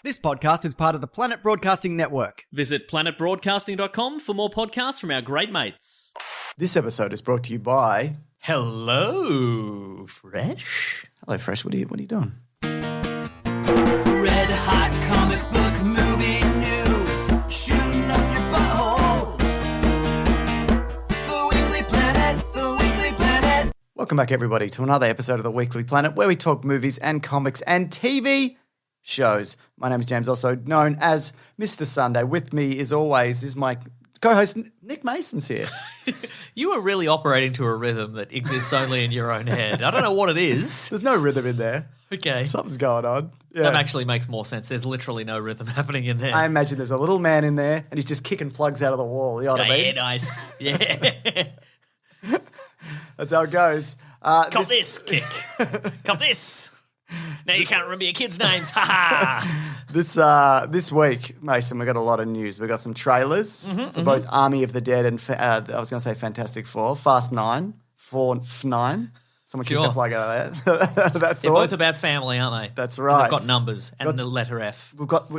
This podcast is part of the Planet Broadcasting Network. Visit planetbroadcasting.com for more podcasts from our great mates. This episode is brought to you by... Hello, Fresh. Hello, Fresh. What are you doing? Red hot comic book movie news, shooting up your butthole. The Weekly Planet, the Weekly Planet. Welcome back, everybody, to another episode of the Weekly Planet, where we talk movies and comics and TV shows. My name is James, also known as Mr. Sunday. With me, as always, is my co-host Nick Mason's here. You are really operating to a rhythm that exists only in your own head. I don't know what it is. There's no rhythm in there. Okay. Something's going on. Yeah. That actually makes more sense. There's literally no rhythm happening in there. I imagine there's a little man in there and he's just kicking plugs out of the wall. You know what I mean? Yeah, nice. Yeah. That's how it goes. Cop this, kick. Cop this. Now you can't remember your kids' names. Ha ha. This week, Mason, we got a lot of news. We got some trailers for both Army of the Dead and I was going to say Fantastic Four, Fast 9, 9. Someone kicked the plug out of that. They're both about family, aren't they? That's right. And they've got numbers and the letter F. We've got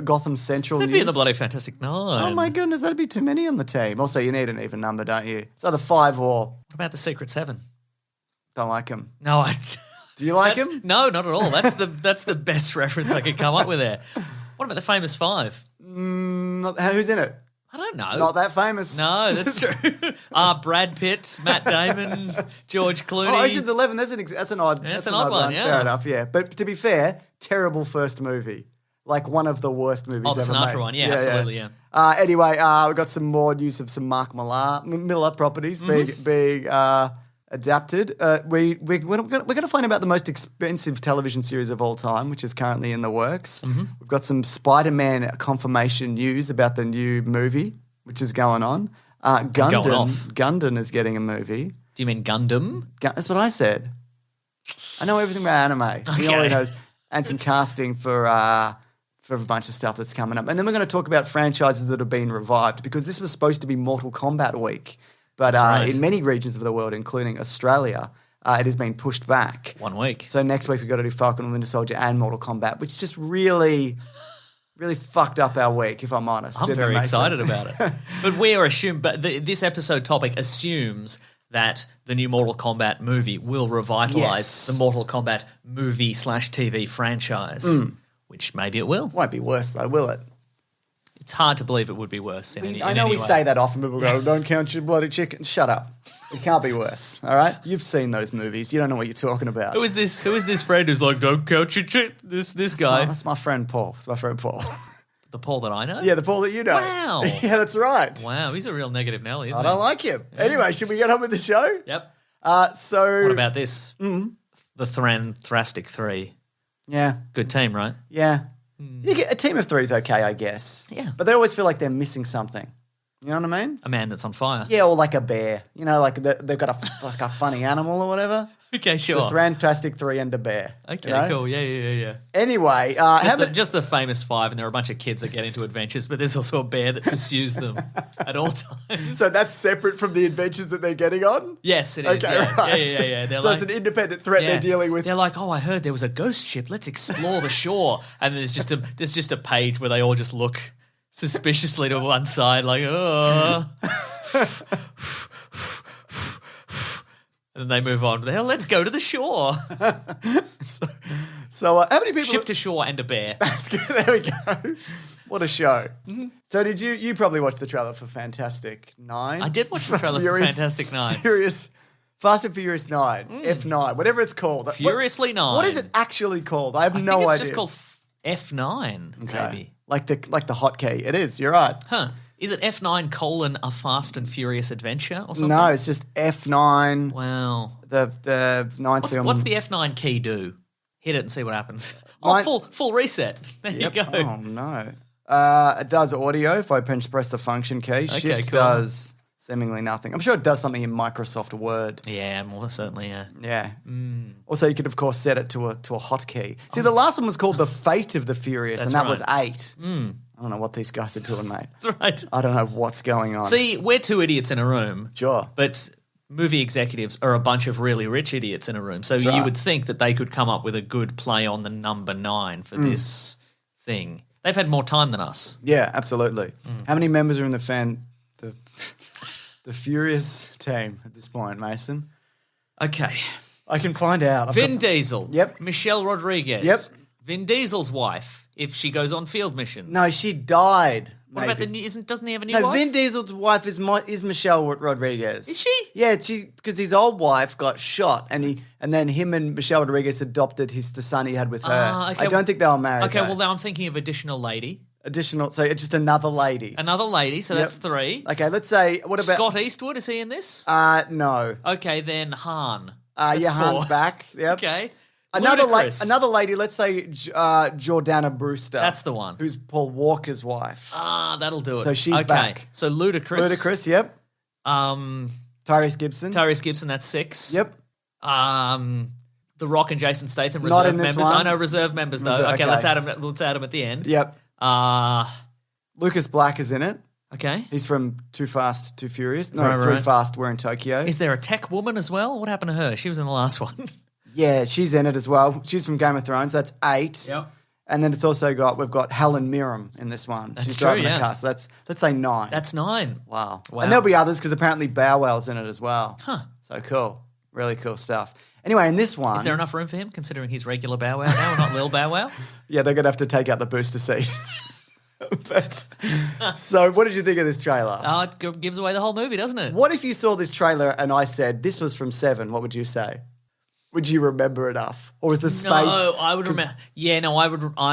Gotham Central. They'd be in the bloody Fantastic Nine. Oh my goodness, that'd be too many on the team. Also, you need an even number, don't you? It's either 5 or... What about the Secret Seven? Don't like him. No, Do you like him? No, not at all. That's the best reference I could come up with there. What about the famous five? Who's in it? I don't know. Not that famous. No, that's true. Brad Pitt, Matt Damon, George Clooney. Oh, Ocean's 11. That's an odd. That's an odd one. Yeah, fair enough. Yeah, but to be fair, terrible first movie. Like one of the worst movies ever made. Oh, the Sinatra one. Yeah, absolutely. Yeah. Anyway, we got some more news of some Mark Millar properties being adapted. We're going to find about the most expensive television series of all time, which is currently in the works. We've got some Spider-Man confirmation news about the new movie, which is going on. Gundam is getting a movie. Do you mean Gundam? That's what I said. I know everything about anime. Okay. He already knows. And some casting for a bunch of stuff that's coming up. And then we're going to talk about franchises that have been revived, because this was supposed to be Mortal Kombat week. But in many regions of the world, including Australia, it has been pushed back. 1 week. So next week we've got to do Falcon and Winter Soldier and Mortal Kombat, which just really, really fucked up our week, if I'm honest. I'm very excited about it. But this episode topic assumes that the new Mortal Kombat movie will revitalize the Mortal Kombat movie/TV franchise, which maybe it will. Won't be worse though, will it? It's hard to believe it would be worse. I know we say that often. People go, "Don't count your bloody chicken." Shut up. It can't be worse. All right, you've seen those movies. You don't know what you're talking about. Who is this friend who's like, "Don't count your chicken"? This guy. That's my friend Paul. It's my friend Paul. The Paul that I know. Yeah, the Paul that you know. Wow. Yeah, that's right. Wow, he's a real negative Nelly, isn't I he? don't like him. Yeah. Anyway, should we get on with the show? Yep. So what about this? The Thrastic 3. Yeah. Good team, right? Yeah. You get a team of 3 is okay, I guess. Yeah. But they always feel like they're missing something. You know what I mean? A man that's on fire. Yeah, or like a bear. You know, like they've got a funny animal or whatever. Okay, sure. The Fantastic 3 and a bear. Okay, you know? cool. Yeah. Anyway, just the famous 5, and there are a bunch of kids that get into adventures, but there's also a bear that pursues them at all times. So that's separate from the adventures that they're getting on? Yes, it is. Okay, Yeah. right. Yeah. So it's an independent threat they're dealing with. They're like, oh, I heard there was a ghost ship. Let's explore the shore. And there's just a page where they all just look suspiciously to one side, like, oh. And then they move on. Let's go to the shore. So how many people... Ship to shore and a bear. That's good. There we go. What a show. So did you probably watched the trailer for Fantastic 9? I did watch the trailer for Fantastic 9. Fast and Furious 9, F9, whatever it's called. Furiously 9. What is it actually called? I have no idea. It's just called F9, maybe. Like the hotkey. It is, you're right. Huh. Is it F9 : A Fast and Furious Adventure or something? No, it's just F9. Wow. The ninth film. What's the F9 key do? Hit it and see what happens. Mine- Full reset. There you go. Oh, no. It does audio if I press the function key. Shift cool. does seemingly nothing. I'm sure it does something in Microsoft Word. Yeah, more certainly, yeah. Yeah. Also, you could, of course, set it to a hotkey. See, the last one was called The Fate of the Furious, and that was 8. I don't know what these guys are doing, mate. That's right. I don't know what's going on. See, we're two idiots in a room. Sure. But movie executives are a bunch of really rich idiots in a room. So you would think that they could come up with a good play on the number 9 for this thing. They've had more time than us. Yeah, absolutely. How many members are in the Furious team at this point, Mason? Okay. I can find out. Vin Diesel. Yep. Michelle Rodriguez. Yep. Vin Diesel's wife, if she goes on field missions. No, she died. What about doesn't he have a new No, wife? Vin Diesel's wife is Michelle Rodriguez. Is she? Yeah, because his old wife got shot, and then him and Michelle Rodriguez adopted the son he had with her. Okay. I don't think they were married. Okay, though. well, now I'm thinking of additional lady. So it's just another lady. Another lady, so Yep. that's 3. Okay, let's say what about Scott Eastwood, is he in this? No. Okay, then Han. That's Yeah, Han's 4. back. Yep. Okay. Another Ludacris. another lady. Let's say Jordana Brewster. That's the one. Who's Paul Walker's wife. That'll do it. So she's okay. back. So Ludacris. Ludacris. Yep. Tyrese Gibson. Tyrese Gibson, that's 6. Yep. The Rock and Jason Statham, Not reserve in this members. one. I know reserve members though. Reserve- Okay, okay. let's add them. Let's add them at the end. Yep. Lucas Black is in it. Okay. He's from Too Fast, Too Furious. No, Right, Three right. Fast, We're in Tokyo. Is there a tech woman as well? What happened to her? She was in the last one. Yeah, she's in it as well. She's from Game of Thrones. That's 8. Yep. And then we've got Helen Mirren in this one. That's She's true, driving yeah. a car. So let's say 9. That's 9. Wow. Wow. And there'll be others because apparently Bow Wow's in it as well. Huh. So cool. Really cool stuff. Anyway, in this one, Is there enough room for him, considering he's regular Bow Wow now, not Lil Bow Wow? yeah, they're gonna have to take out the booster seat. So, what did you think of this trailer? It gives away the whole movie, doesn't it? What if you saw this trailer and I said this was from 7? What would you say? Would you remember enough, or was the space? No, I would remember. Yeah, no, I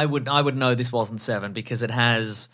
would know this wasn't 7 because it has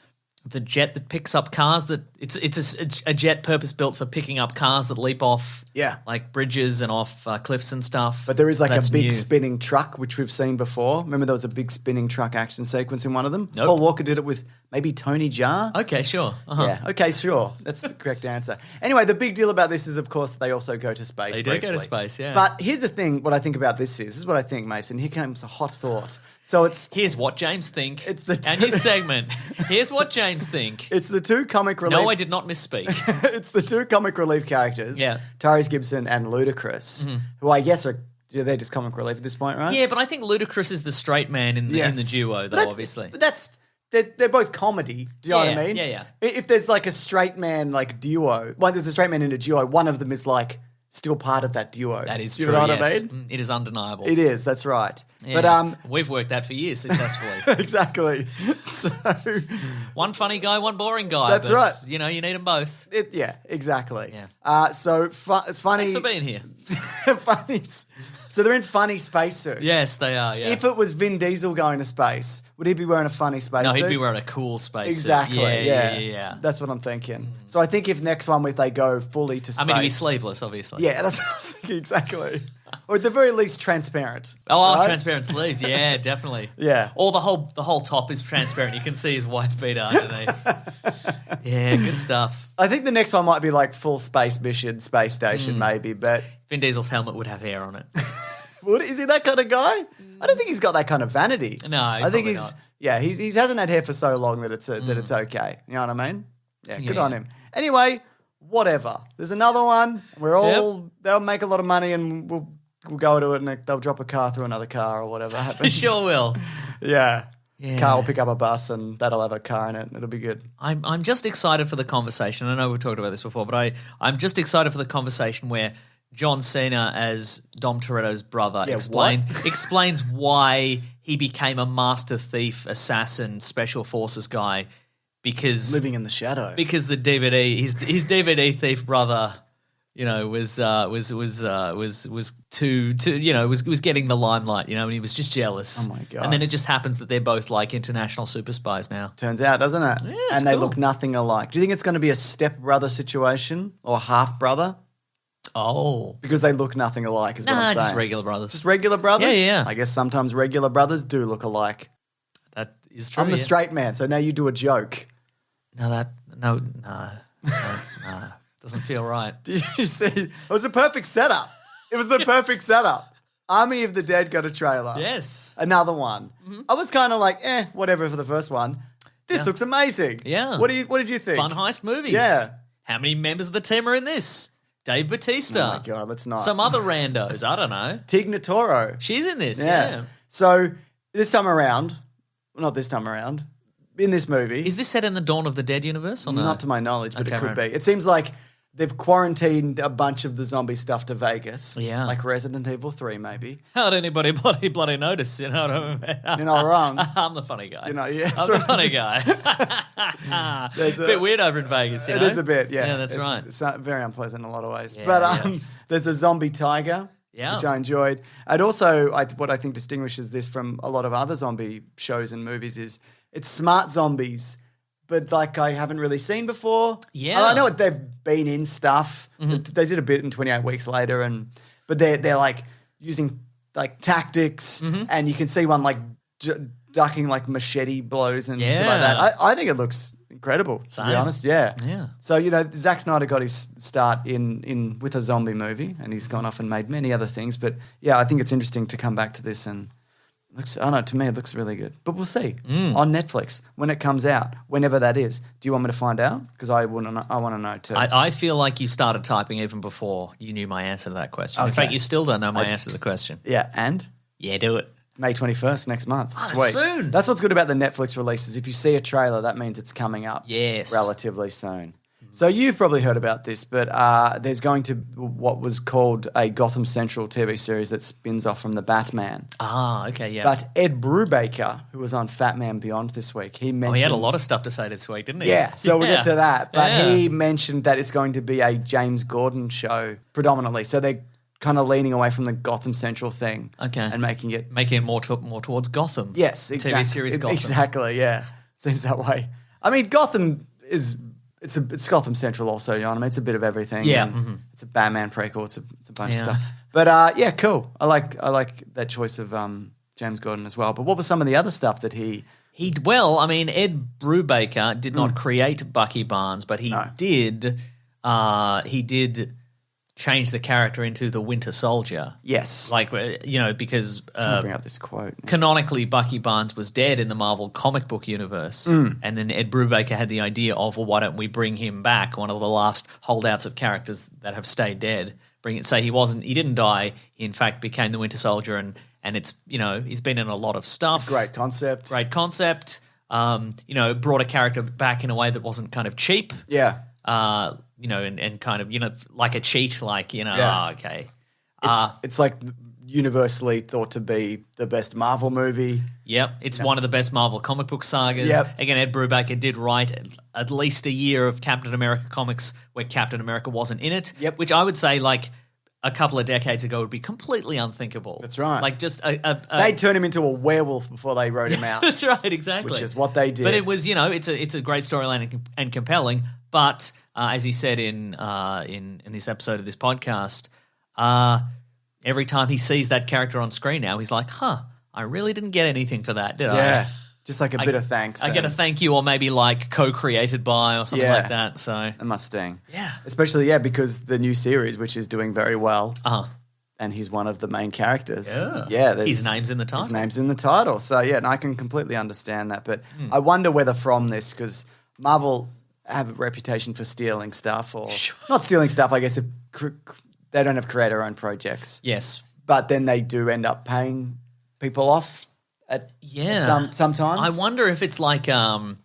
the jet that picks up cars. That it's a jet purpose built for picking up cars that leap off, Yeah. like bridges and off cliffs and stuff. But there is like That's a big new. spinning truck, which we've seen before. Remember there was a big spinning truck action sequence in one of them? Nope. Paul Walker did it with maybe Tony Jaa. Okay, sure. Uh-huh. Yeah, okay, sure. That's the correct answer. Anyway, the big deal about this is, of course, they also go to space. They do go to briefly. space, yeah. But here's the thing, what I think about this is what I think, Mason. Here comes a hot thought. So it's Here's what James think. It's the and his segment. Here's what James think. the two comic relief. No, I did not misspeak. It's the two comic relief characters, Yeah. Tyrese Gibson and Ludacris, who I guess they're just comic relief at this point, right? Yeah, but I think Ludacris is the straight man in the Yes. duo, though. That's- obviously. But they're both comedy. Do you know what I mean? Yeah, yeah. If there's like a straight man like duo, there's a straight man in a duo, one of them is like still part of that duo. That is Do true. you know what yes. I mean? It is undeniable. It is. That's right. Yeah. But we've worked that for years successfully. exactly. So One funny guy, one boring guy. That's but, right. You know, you need them both. yeah, exactly. Yeah. So it's funny. Thanks for being here. funny. So they're in funny spacesuits. Yes, they are. Yeah. If it was Vin Diesel going to space, would he be wearing a funny spacesuit? no, he'd be wearing a cool space Exactly. suit. Yeah. That's what I'm thinking. So I think if next one they go fully to space. I mean, he'd be sleeveless, obviously. Yeah, that's what I was thinking exactly. Or at the very least, transparent. Oh, right? transparent sleeves. Yeah, definitely. Yeah. Or the whole top is transparent. You can see his wife beater underneath. Yeah, good stuff. I think the next one might be like full space mission, space station, maybe. But Vin Diesel's helmet would have hair on it. is he that kind of guy? I don't think he's got that kind of vanity. No, I think probably he's not. yeah. He hasn't had hair for so long that it's okay. You know what I mean? Yeah, good Yeah. on him. Anyway, whatever. There's another one. They'll make a lot of money and we'll go to it and they'll drop a car through another car or whatever happens. Sure will. Yeah. Yeah. Car will pick up a bus and that'll have a car in it. It'll be good. I'm just excited for the conversation. I know we've talked about this before, but I'm just excited for the conversation where John Cena as Dom Toretto's brother Yeah, explains why he became a master thief, assassin, special forces guy because Living in the shadow. because the DVD his DVD thief brother, you know, was too you know was getting the limelight, you know, and he was just jealous. Oh my God. And then it just happens that they're both like international super spies now. Turns out, doesn't it? Yeah, it's and they cool. look nothing alike. Do you think it's going to be a step-brother situation or half-brother? Oh, Because they look nothing alike is what I'm saying. just regular brothers. Just regular brothers? Yeah. I guess sometimes regular brothers do look alike. That is true. I'm the yeah. straight man, so now you do a joke. No, doesn't feel right. Do you see? It was a perfect setup. It was the perfect setup. Army of the Dead got a trailer. Yes. Another one. I was kind of like, whatever for the first one. This looks amazing. Yeah. What did you think? Fun heist movies. Yeah. How many members of the team are in this? Dave Bautista. Oh my God, let's not. Some other randos. I don't know. Tig Notaro. She's in this. Yeah. Yeah. So this time around, not this time around. In this movie. Is this set in the Dawn of the Dead universe or no? Not to my knowledge, but Okay, it could right. be. It seems like they've quarantined a bunch of the zombie stuff to Vegas. Yeah. Like Resident Evil 3, maybe. How'd anybody bloody notice? You know what I mean? You're not wrong. I'm the funny guy. You know, yeah, I'm that's the right. funny guy. There's a bit weird over in Vegas, you It know? is a bit, yeah. Yeah, that's It's- right. It's very unpleasant in a lot of ways. Yeah, But yeah. there's a zombie tiger, Yeah. which I enjoyed. And also, what I think distinguishes this from a lot of other zombie shows and movies is it's smart zombies, but like I haven't really seen before. Yeah. I know they've been in stuff. They did a bit in 28 Weeks Later, but they're like using like tactics, and you can see one like ducking like machete blows and shit like Yeah. that. I think it looks incredible, to be Same. honest. Yeah. Yeah. So, Zack Snyder got his start in with a zombie movie, and he's gone off and made many other things. But yeah, I think it's interesting to come back to this, and looks. I don't know. To me, it looks really good. But we'll see on Netflix when it comes out, whenever that is. Do you want me to find out? Because I want to know too. I feel like you started typing even before you knew my answer to that question. In Okay. fact, you still don't know my answer to the question. yeah, and Yeah, do it. May 21st next month. Ah, Sweet. soon. That's what's good about the Netflix releases. If you see a trailer, that means it's coming up. Yes. Relatively soon. So you've probably heard about this, but there's going to what was called a Gotham Central TV series that spins off from the Batman. Ah, okay, yeah. But Ed Brubaker, who was on Fat Man Beyond this week, he mentioned... he had a lot of stuff to say this week, didn't he? Yeah, so we'll get to that. But Yeah. he mentioned that it's going to be a James Gordon show predominantly. So they're kind of leaning away from the Gotham Central thing. Okay. And making it... Making it more towards Gotham. Yes, exactly. TV series Gotham. Exactly, yeah. Seems that way. I mean, Gotham is... It's Gotham Central also, you know what I mean? It's a bit of everything. Yeah, and It's a Batman prequel. It's a bunch Yeah. of stuff. But yeah, cool. I like that choice of James Gordon as well. But what was some of the other stuff that he... Ed Brubaker did not create Bucky Barnes, but he did change the character into the Winter Soldier. Yes. Because I'll bring up this quote. canonically Bucky Barnes was dead in the Marvel comic book universe. And then Ed Brubaker had the idea of, well, why don't we bring him back, one of the last holdouts of characters that have stayed dead. He didn't die, he in fact became the Winter Soldier, and it's, he's been in a lot of stuff. Great concept. Brought a character back in a way that wasn't kind of cheap. Yeah. And kind of, like a cheat, like, Yeah. okay. It's like universally thought to be the best Marvel movie. Yep, it's one of the best Marvel comic book sagas. Yep. Again, Ed Brubaker did write at least a year of Captain America comics where Captain America wasn't in it. Yep. Which I would say, like, a couple of decades ago would be completely unthinkable. That's right. Like, just They turned him into a werewolf before they wrote him out. That's right, exactly. Which is what they did. But it was, it's a great storyline and compelling. But as he said in this episode of this podcast, every time he sees that character on screen now, he's like, I really didn't get anything for that, did I? Yeah. Just like a bit of thanks. I get a thank you, or maybe like co-created by or something Yeah. like that. So It must sting. Yeah. Especially, because the new series, which is doing very well, uh-huh. and he's one of the main characters. Yeah. there's- His name's in the title. His name's in the title. So, yeah, and I can completely understand that. But I wonder whether from this, because Marvel have a reputation for stealing stuff, or not stealing stuff, I guess, if they don't have creator-owned projects. Yes. But then they do end up paying people off at sometimes. I wonder if it's like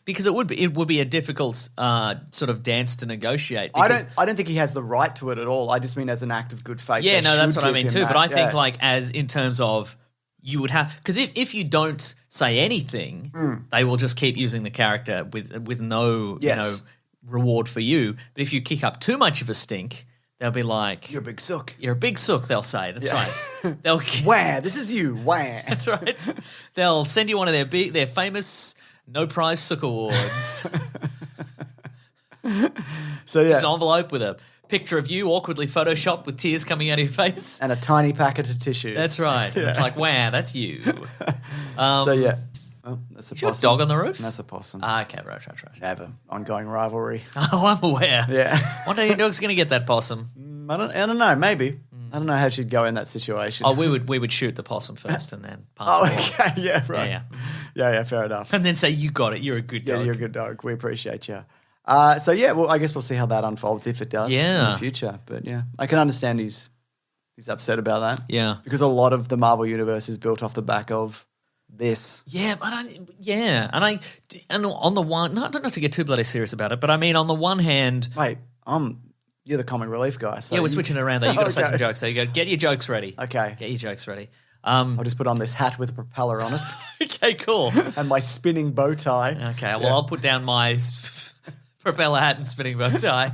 because it would be a difficult sort of dance to negotiate. I because- don't think he has the right to it at all. I just mean as an act of good faith. Yeah, they no, that's should what I give mean him too. that. But I think Yeah. like as in terms of you would have, because if you don't say anything, they will just keep using the character with no Yes. reward for you. But if you kick up too much of a stink, they'll be like, You're a big sook. You're a big sook, they'll say. That's Yeah. right. They'll Wah, this is you. Wah. That's right. They'll send you one of their famous no prize sook awards. So, Just an yeah. envelope with a picture of you awkwardly photoshopped with tears coming out of your face. And a tiny packet of tissues. That's right. And it's like, wow, that's you. So, yeah. Oh, that's a Is your possum. dog on the roof? That's a possum. Okay, right. They have an ongoing rivalry. Oh, I'm aware. Yeah. One day your dog's going to get that possum. I don't know. Maybe. I don't know how she'd go in that situation. Oh, we would shoot the possum first and then pass Oh, it on. okay. Yeah, right. Yeah. Yeah, fair enough. And then say, you got it. You're a good Yeah, dog. you're a good dog. We appreciate you. So, yeah, well, I guess we'll see how that unfolds if it does in Yeah. the future. But, yeah, I can understand he's upset about that. Yeah. Because a lot of the Marvel universe is built off the back of this. Yeah, and on the one, not to get too bloody serious about it, but I mean, on the one hand, Wait, you're the comic relief guy. So yeah, we're switching it around there. You got to say Okay. some jokes. So you go, get your jokes ready. Okay. Get your jokes ready. I'll just put on this hat with a propeller on it Okay, cool. and my spinning bow tie. Okay, well, I'll put down my propeller hat and spinning bow tie.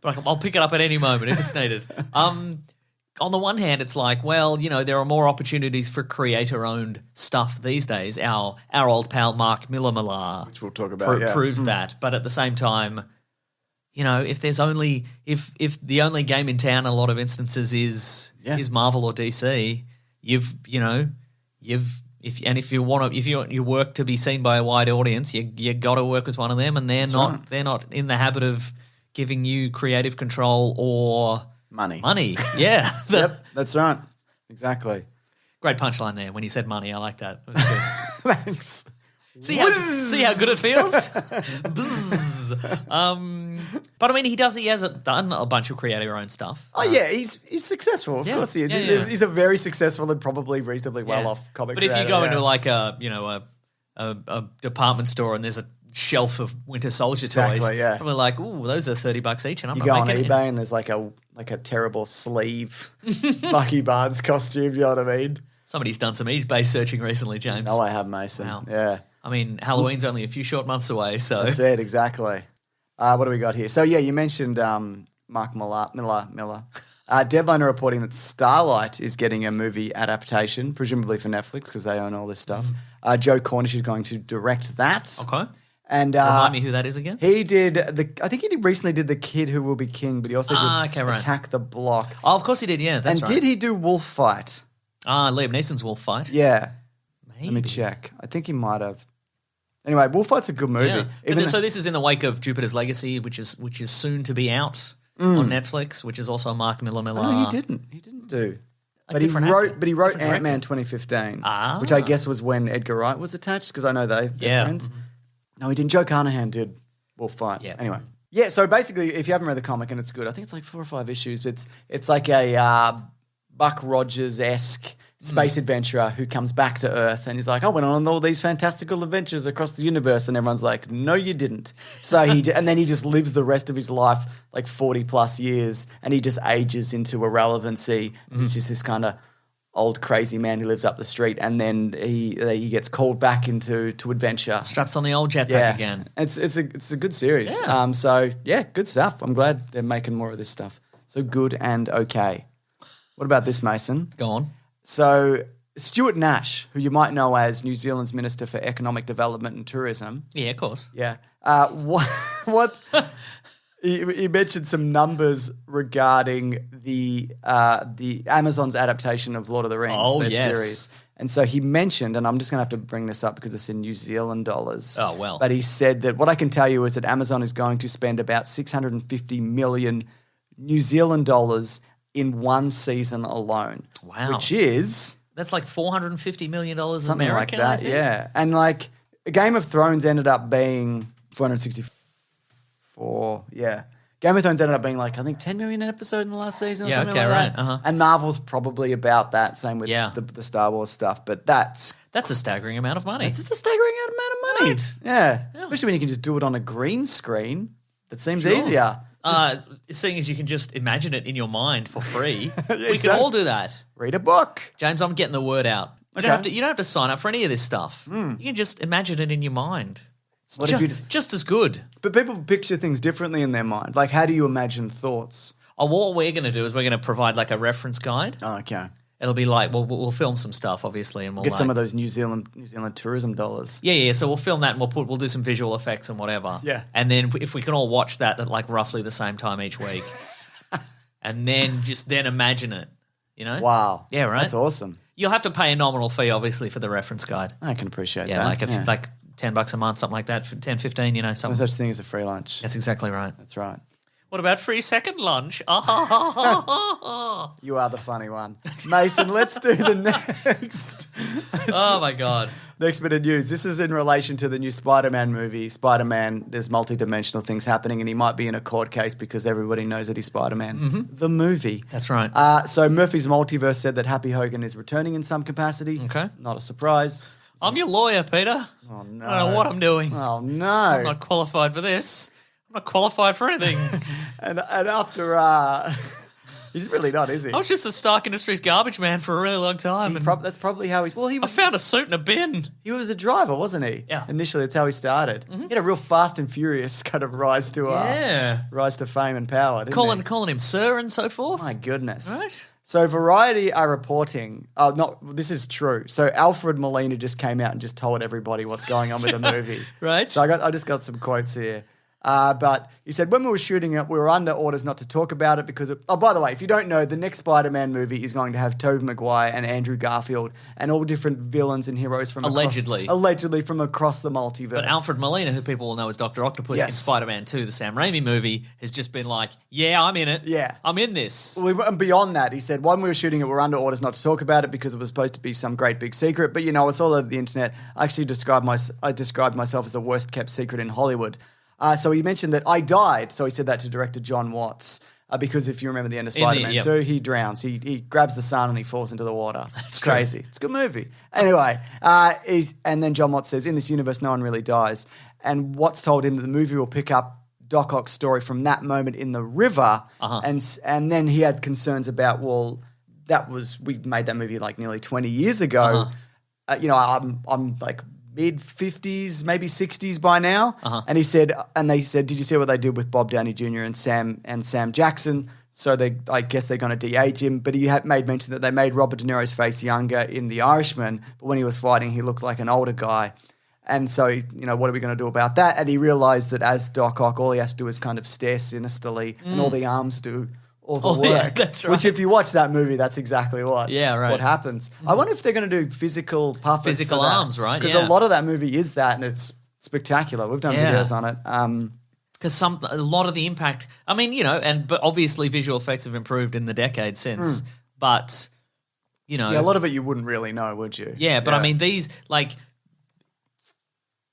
But I'll pick it up at any moment if it's needed. On the one hand, it's like, well, there are more opportunities for creator-owned stuff these days. Our old pal Mark Millar, Which we'll talk about, proves that. But at the same time, if there's only if the only game in town in a lot of instances is Marvel or DC, if you want your work to be seen by a wide audience, you got to work with one of them, and they're not in the habit of giving you creative control or money. Yeah. Yep, that's right. Exactly. Great punchline there when you said money. I like that. It was good. Thanks. See how good it feels? Bzz. But I mean, he hasn't done a bunch of creator-owned stuff. Oh yeah, he's successful. Of course he is. He's a very successful and probably reasonably well-off comic creator. But if you go into like a department store and there's a shelf of Winter Soldier toys, yeah. and we're like, ooh, those are $30 each, and I'm you not go on making eBay and there's like a terrible sleeve Bucky Barnes costume. You know what I mean? Somebody's done some eBay searching recently, James. No, I have, Mason. Wow. Yeah. I mean, Halloween's only a few short months away, so That's it, exactly. What do we got here? So, yeah, you mentioned Mark Millar. Deadline are reporting that Starlight is getting a movie adaptation, presumably for Netflix because they own all this stuff. Joe Cornish is going to direct that. Okay. And Remind me who that is again? He did I think he recently did The Kid Who Will Be King, but he also did Attack the Block. Oh, of course he did, yeah, that's right. And did he do Wolf Fight? Liam Neeson's Wolf Fight. Yeah. Maybe. Let me check. I think he might have. Anyway, Wolf Fight's a good movie. Yeah. So this is in the wake of Jupiter's Legacy, which is soon to be out on Netflix, which is also a Mark Millar. No, he didn't do. But he wrote Ant-Man 2015, which I guess was when Edgar Wright was attached, because I know they're friends. No, he didn't. Joe Carnahan did Wolf Fight. Yeah. Anyway. Yeah, so basically, if you haven't read the comic, and it's good, I think it's like 4 or 5 issues, but it's like a Buck Rogers-esque space adventurer who comes back to Earth and he's like, I went on all these fantastical adventures across the universe, and everyone's like, no, you didn't. So and then he just lives the rest of his life, like 40 plus years, and he just ages into irrelevancy. He's just this kind of old crazy man who lives up the street, and then he gets called back to adventure. Straps on the old jetpack again. It's a good series. Yeah. So yeah, good stuff. I'm glad they're making more of this stuff. So good and okay. What about this, Mason? Go on. So Stuart Nash, who you might know as New Zealand's Minister for Economic Development and Tourism. Yeah, of course. Yeah. What he mentioned some numbers regarding the Amazon's adaptation of Lord of the Rings, series. And so he mentioned, and I'm just going to have to bring this up because it's in New Zealand dollars. Oh, well. But he said that what I can tell you is that Amazon is going to spend about 650 million New Zealand dollars in one season alone. Wow. Which is... That's like $450 million something American, like I that, think. yeah. And like Game of Thrones ended up being 464, yeah. Game of Thrones ended up being like, I think 10 million an episode in the last season or something like that. Uh-huh. And Marvel's probably about that, same with the Star Wars stuff. But that's a staggering amount of money. It's a staggering amount of money. Right. Yeah. Especially when you can just do it on a green screen. That seems easier. Seeing as you can just imagine it in your mind for free, we exactly. can all do that. Read a book. James, I'm getting the word out. You don't have to sign up for any of this stuff. You can just imagine it in your mind. It's just as good. But people picture things differently in their mind. Like, how do you imagine thoughts? Oh, what we're going to do is we're going to provide like a reference guide. Oh, okay. It'll be like, we'll film some stuff, obviously, and we'll get some of those New Zealand tourism dollars. Yeah. So we'll film that, and we'll do some visual effects and whatever. Yeah. And then if we can all watch that at like roughly the same time each week, and then imagine it. You know? Wow. Yeah. Right. That's awesome. You'll have to pay a nominal fee, obviously, for the reference guide. I can appreciate that. Yeah, like $10 a month, something like that, for 10, 15, No something. such thing as a free lunch. That's exactly right. That's right. What about free second lunch? You are the funny one. Mason, let's do the next. Oh, my God. next bit of news. This is in relation to the new Spider-Man movie. Spider-Man, there's multi-dimensional things happening, and he might be in a court case because everybody knows that he's Spider-Man. The movie. That's right. So Murphy's Multiverse said that Happy Hogan is returning in some capacity. Okay. Not a surprise. I'm your lawyer, Peter. Oh, no. I don't know what I'm doing. Oh, no. I'm not qualified for this. I'm not qualified for anything. And after... he's really not, is he? I was just a Stark Industries garbage man for a really long time. And That's probably how he's... Well, he I was... found a suit in a bin. He was a driver, wasn't he? Yeah. Initially, that's how he started. He had a real Fast and Furious kind of rise to fame and power, didn't he? Calling him sir and so forth. My goodness. Right. So Variety are reporting... this is true. So Alfred Molina just came out and just told everybody what's going on with the movie. Right. So I just got some quotes here. But he said, when we were shooting it, we were under orders not to talk about it because of... Oh, by the way, if you don't know, the next Spider-Man movie is going to have Tobey Maguire and Andrew Garfield and all different villains and heroes from Allegedly from across the multiverse. But Alfred Molina, who people will know as Dr. Octopus in Spider-Man 2, the Sam Raimi movie, has just been like, yeah, I'm in it. Yeah. I'm in this. And beyond that, he said, when we were shooting it, we were under orders not to talk about it because it was supposed to be some great big secret. But, it's all over the internet. I actually described myself as the worst kept secret in Hollywood. So he mentioned that I died. So he said that to director John Watts. Because if you remember the end of Spider-Man 2, he drowns. He grabs the sun and he falls into the water. It's crazy. It's a good movie. Anyway, and then John Watts says, in this universe, no one really dies. And Watts told him that the movie will pick up Doc Ock's story from that moment in the river. And then he had concerns about, we made that movie like nearly 20 years ago. I'm like mid-50s, maybe 60s by now. And they said, did you see what they did with Bob Downey Jr. and Sam Jackson? So I guess they're going to de-age him. But he had made mention that they made Robert De Niro's face younger in The Irishman, but when he was fighting, he looked like an older guy. And so, what are we going to do about that? And he realized that as Doc Ock, all he has to do is kind of stare sinisterly, and all the arms do all the work. Yeah, that's right. Which, if you watch that movie, that's exactly what happens. I wonder if they're going to do physical puppets. Physical arms, right? Because a lot of that movie is that, and it's spectacular. We've done videos on it. Because a lot of the impact, but obviously visual effects have improved in the decade since. But, a lot of it you wouldn't really know, would you? Yeah, but I mean, these,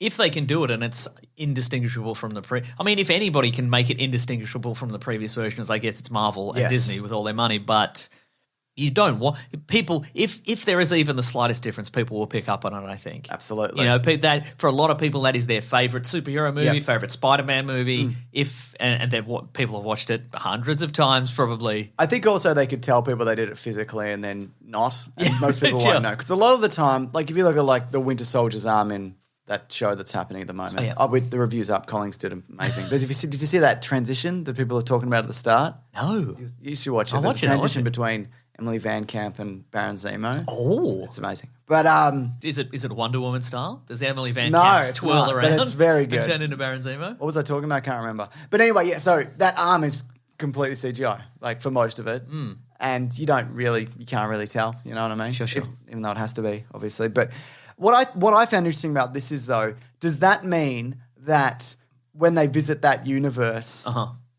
if they can do it and it's indistinguishable from the if anybody can make it indistinguishable from the previous versions, I guess it's Marvel and Disney with all their money, but you don't want people, if there is even the slightest difference, people will pick up on it, I think. Absolutely. That for a lot of people, that is their favorite superhero movie, favorite Spider-Man movie, people have watched it hundreds of times probably. I think also they could tell people they did it physically and then not, and most people won't know. Because a lot of the time, if you look at the Winter Soldier's arm in that show that's happening at the moment. With the reviews up, Collins did amazing. Did you see that transition that people are talking about at the start? No. You should watch it. There's a transition between Emily Van Camp and Baron Zemo. Oh. It's amazing. But is it Wonder Woman style? Does Emily Van Camp Camp twirl around? But it's very good. And turn into Baron Zemo? What was I talking about? I can't remember. But anyway, so that arm is completely CGI, for most of it. And you can't really tell, you know what I mean? Sure. Even though it has to be, obviously. But what I found interesting about this is, though, does that mean that when they visit that universe,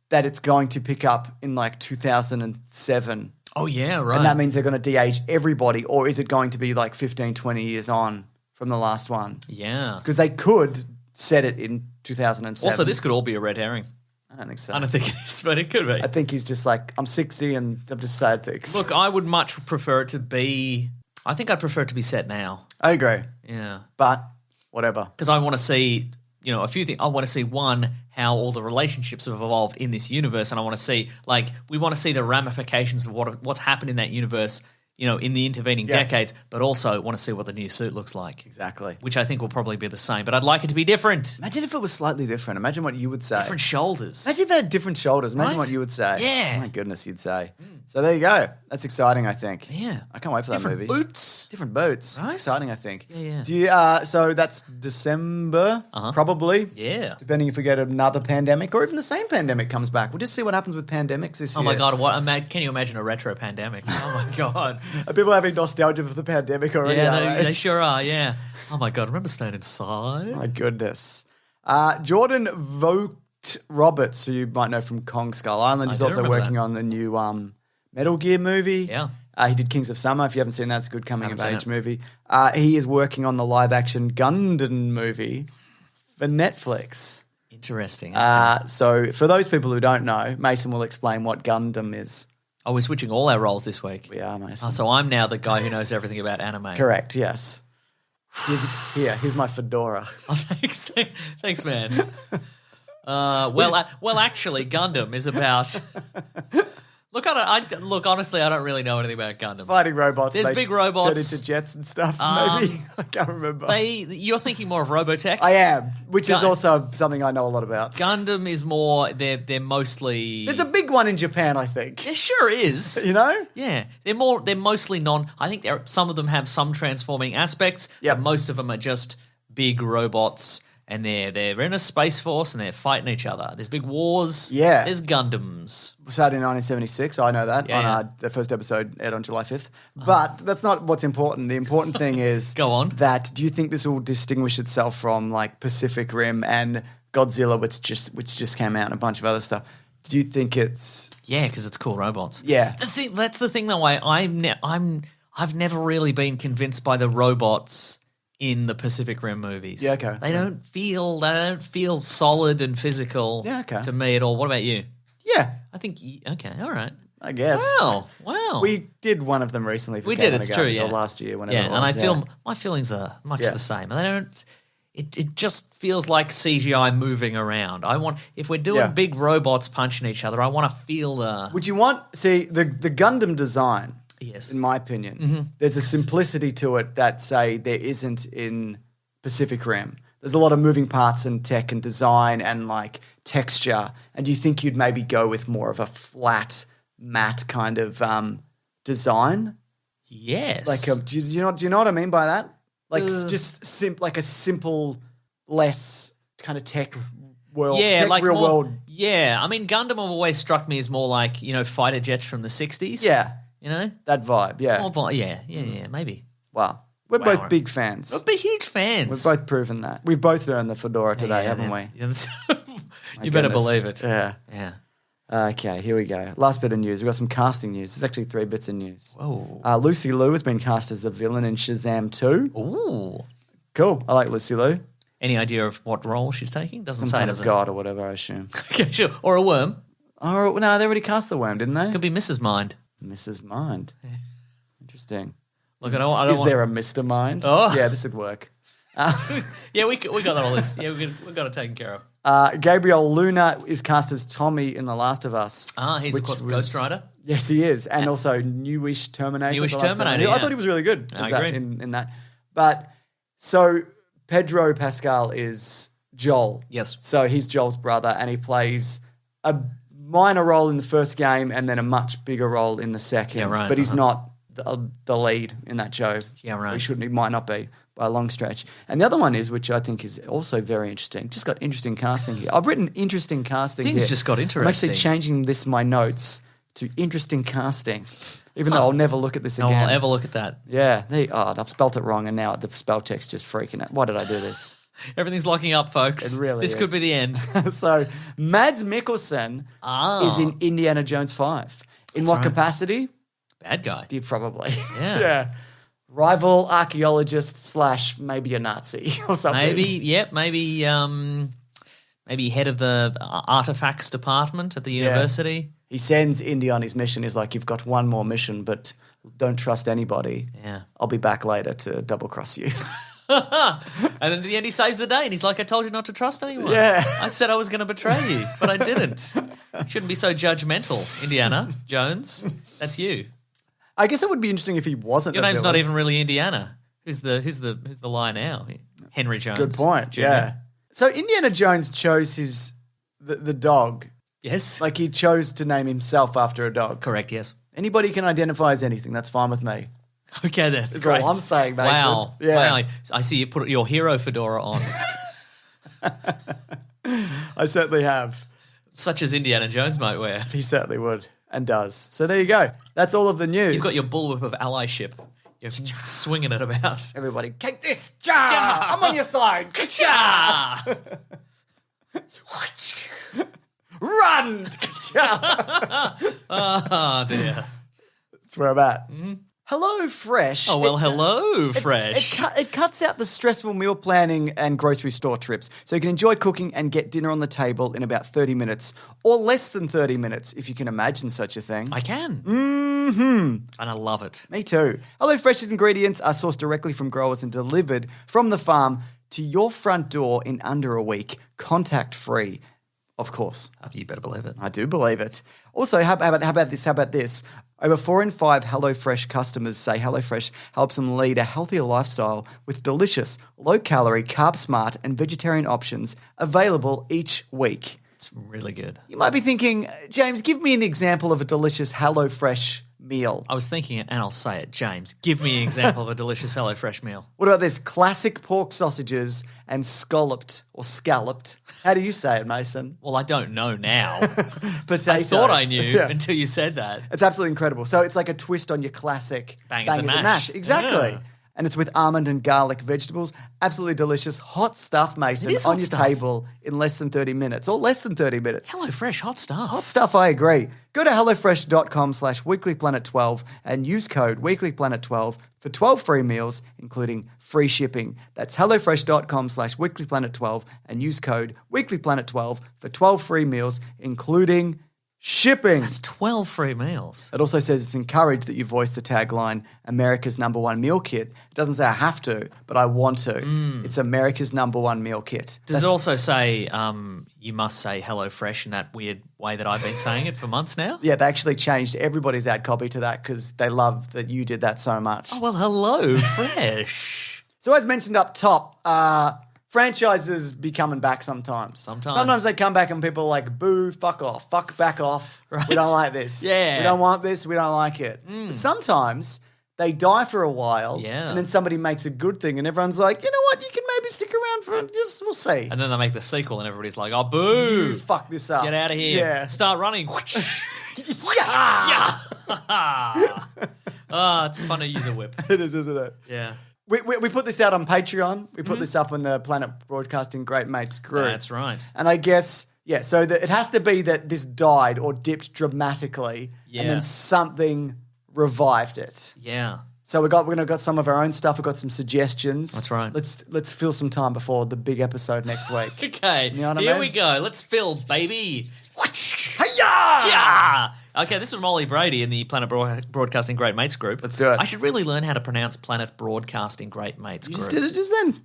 that it's going to pick up in 2007? Oh, yeah, right. And that means they're going to de-age everybody, or is it going to be 15, 20 years on from the last one? Yeah. Because they could set it in 2007. Also, this could all be a red herring. I don't think so. I don't think it is, but it could be. I think he's just I'm 60 and I'm just sad things. Look, I would much prefer it to be... I think I'd prefer it to be set now. I agree. Yeah. But whatever. Because I want to see, a few things. I want to see, one, how all the relationships have evolved in this universe, and I want to see, we want to see the ramifications of what's happened in that universe, in the intervening decades, but also want to see what the new suit looks like. Exactly. Which I think will probably be the same, but I'd like it to be different. Imagine if it was slightly different. Imagine what you would say. Different shoulders. Imagine if it had different shoulders. Imagine what you would say. Yeah. Oh my goodness, you'd say. So there you go. That's exciting, I think. Yeah. I can't wait for that movie. Different boots. Right? It's exciting, I think. Yeah. Do you, so that's December, probably. Yeah. Depending if we get another pandemic or even the same pandemic comes back. We'll just see what happens with pandemics this year. Oh my God, can you imagine a retro pandemic? Oh my God. Are people having nostalgia for the pandemic already? Yeah, they sure are, yeah. Oh my God, remember staying inside? My goodness. Jordan Vogt Roberts, who you might know from Kong Skull Island, is also working on the new Metal Gear movie. Yeah. He did Kings of Summer. If you haven't seen that, it's a good Haven't seen coming-of-age it. movie. He is working on the live-action Gundam movie for Netflix. Interesting. So for those people who don't know, Mason will explain what Gundam is. Oh, we're switching all our roles this week. We are, Mason. So I'm now the guy who knows everything about anime. Correct, yes. Here's my fedora. Oh, thanks, man. Well, actually, Gundam is about. Look, honestly, I don't really know anything about Gundam. Fighting robots. There's they big robots. Turn into jets and stuff, maybe. I can't remember. You're thinking more of Robotech. I am, which is also something I know a lot about. Gundam is more. They're mostly. There's a big one in Japan, I think. There sure is. You know? Yeah, they're mostly non. I think some of them have some transforming aspects. Yep. But most of them are just big robots, and they're in a space force and they're fighting each other. There's big wars. Yeah. There's Gundams. Started in 1976, I know that. Yeah. On the first episode aired on July 5th. But that's not what's important. The important thing is Go on. that do you think this will distinguish itself from like Pacific Rim and Godzilla, which just came out, and a bunch of other stuff? Do you think it's Yeah, because it's cool robots. Yeah. That's the thing though. I've never really been convinced by the robots in the Pacific Rim movies. Yeah, okay. They don't feel solid and physical. Yeah, okay. To me at all. What about you? Yeah, I think okay, all right. I guess. Wow. We did one of them recently for We Game did, on it's the true, Garbage, or yeah. last year, whenever Yeah, it was. and I feel my feelings are much Yeah. the same. And they don't. It just feels like CGI moving around. If we're doing Yeah. big robots punching each other, I want to feel the. Would you want the Gundam design? Yes. In my opinion, Mm-hmm. there's a simplicity to it that say there isn't in Pacific Rim. There's a lot of moving parts and tech and design and like texture. And do you think you'd maybe go with more of a flat, matte kind of design? Yes. Like, do you know what I mean by that? Like just like a simple, less kind of tech world, tech real more, world. Yeah, I mean, Gundam have always struck me as more like fighter jets from the 60s. Yeah, you that vibe. Yeah, yeah, maybe. wow. We're Wow. both big fans. We're big, huge fans. We've both proven that. We've both earned the fedora today, haven't we? you My better goodness. believe it. Yeah. Yeah. Okay, here we go. Last bit of news. We've got some casting news. There's actually 3 bits of news. Whoa. Lucy Liu has been cast as the villain in Shazam 2. Ooh. Cool. I like Lucy Liu. Any idea of what role she's taking? Doesn't Some say, kind does of it? god or whatever, I assume. Okay, sure. Or a worm. Oh, no, they already cast the worm, didn't they? Could be Mrs. Mind. Mrs. Mind. Interesting. Look, I don't Is want. there a Mr. Mind? Oh. Yeah, this would work. Yeah, we got that on list. Yeah, we got it taken care of. Gabriel Luna is cast as Tommy in The Last of Us. He's of course Ghost Rider. Yes, he is. And also Newish Terminator. Newish The Last Terminator, Terminator. I yeah. thought he was really good I as that, agree. in that. But so Pedro Pascal is Joel. Yes. So he's Joel's brother, and he plays a minor role in the first game and then a much bigger role in the second. Yeah, right, But he's not the lead in that show. Yeah, right. He might not be by a long stretch. And the other one is, which I think is also very interesting, just got interesting casting here. I've written interesting casting Things here. just got I'm interesting. actually changing my notes to interesting casting, even though I'll never look at this No again. one will ever look at that. Yeah, I've spelt it wrong, and now the spell check's just freaking out. Why did I do this? Everything's locking up, folks. It really This could is. be the end. So, Mads Mikkelsen is in Indiana Jones 5. In what right. capacity? Bad guy. You probably. Yeah. Yeah. Rival archaeologist / maybe a Nazi or something. Maybe head of the artifacts department at the university. He sends Indy on his mission. He's like, you've got one more mission, but don't trust anybody. Yeah. I'll be back later to double cross you. And then at the end he saves the day and he's like, I told you not to trust anyone. Yeah. I said I was going to betray you, but I didn't. You shouldn't be so judgmental, Indiana Jones. That's you. I guess it would be interesting if he wasn't. Your the name's villain. not even really Indiana. Who's the lie now? Henry Jones. Good point. Jr. Yeah. So Indiana Jones chose the dog. Yes. Like he chose to name himself after a dog. Correct, yes. Anybody can identify as anything. That's fine with me. Okay then. That's Great. all I'm saying, Mason. Wow. Yeah. Wow. I see you put your hero fedora on. I certainly have. Such as Indiana Jones might wear. He certainly would and does. So there you go. That's all of the news. You've got your bullwhip of allyship. You're swinging it about. Everybody, take this. Ja! I'm on your side. Ja! Run! Ja! Oh dear. That's where I'm at. Hello Fresh. Oh, well, hello, Fresh. It cuts out the stressful meal planning and grocery store trips, so you can enjoy cooking and get dinner on the table in about 30 minutes, or less than 30 minutes, if you can imagine such a thing. I can. Mm-hmm. And I love it. Me too. HelloFresh's ingredients are sourced directly from growers and delivered from the farm to your front door in under a week, contact-free. Of course. You better believe it. I do believe it. Also, how about this? Over 4 in 5 HelloFresh customers say HelloFresh helps them lead a healthier lifestyle with delicious, low-calorie, carb-smart, and vegetarian options available each week. It's really good. You might be thinking, James, give me an example of a delicious HelloFresh meal. I was thinking it, and I'll say it. James, give me an example of a delicious HelloFresh meal. What about this? Classic pork sausages and scalloped. How do you say it, Mason? Well, I don't know now. Potatoes. I thought I knew Yeah. until you said that. It's absolutely incredible. So it's like a twist on your classic Bangers and mash. Exactly. Yeah. And it's with almond and garlic vegetables. Absolutely delicious. Hot stuff, Mason, It is on hot your stuff. table in less than 30 minutes or less than 30 minutes. HelloFresh, hot stuff. Hot stuff, I agree. Go to hellofresh.com/weeklyplanet12 and use code weeklyplanet12 for 12 free meals, including free shipping. That's hellofresh.com/weeklyplanet12 and use code weeklyplanet12 for 12 free meals, including shipping. That's 12 free meals. It also says it's encouraged that you voice the tagline, America's #1 meal kit. It doesn't say I have to, but I want to. It's America's #1 meal kit. Does it also say you must say HelloFresh in that weird way that I've been saying it for months now? Yeah, they actually changed everybody's ad copy to that because they love that you did that so much. Oh, well, hello, Fresh. So as mentioned up top, franchises be coming back sometimes. Sometimes they come back and people are like, boo, fuck off, fuck back off. Right. We don't like this. Yeah. We don't want this. We don't like it. But sometimes they die for a while Yeah. and then somebody makes a good thing and everyone's like, you know what, you can maybe stick around for we'll see. And then they make the sequel and everybody's like, oh, boo. You fuck this up. Get out of here. Yeah. Start running. Yeah. Oh, it's fun to use a whip. It is, isn't it? Yeah. We put this out on Patreon. We put this up on the Planet Broadcasting Great Mates group. That's right. And I guess, yeah, so it has to be that this died or dipped dramatically Yeah. and then something revived it. Yeah. So we're gonna got some of our own stuff. We've got some suggestions. That's right. Let's fill some time before the big episode next week. Okay, You know what I here mean? we go. Let's fill, baby. Hi-ya! Yeah. Okay, this is Molly Brady in the Planet Broadcasting Great Mates group. Let's do it. I should really learn how to pronounce Planet Broadcasting Great Mates You group. just did it just then.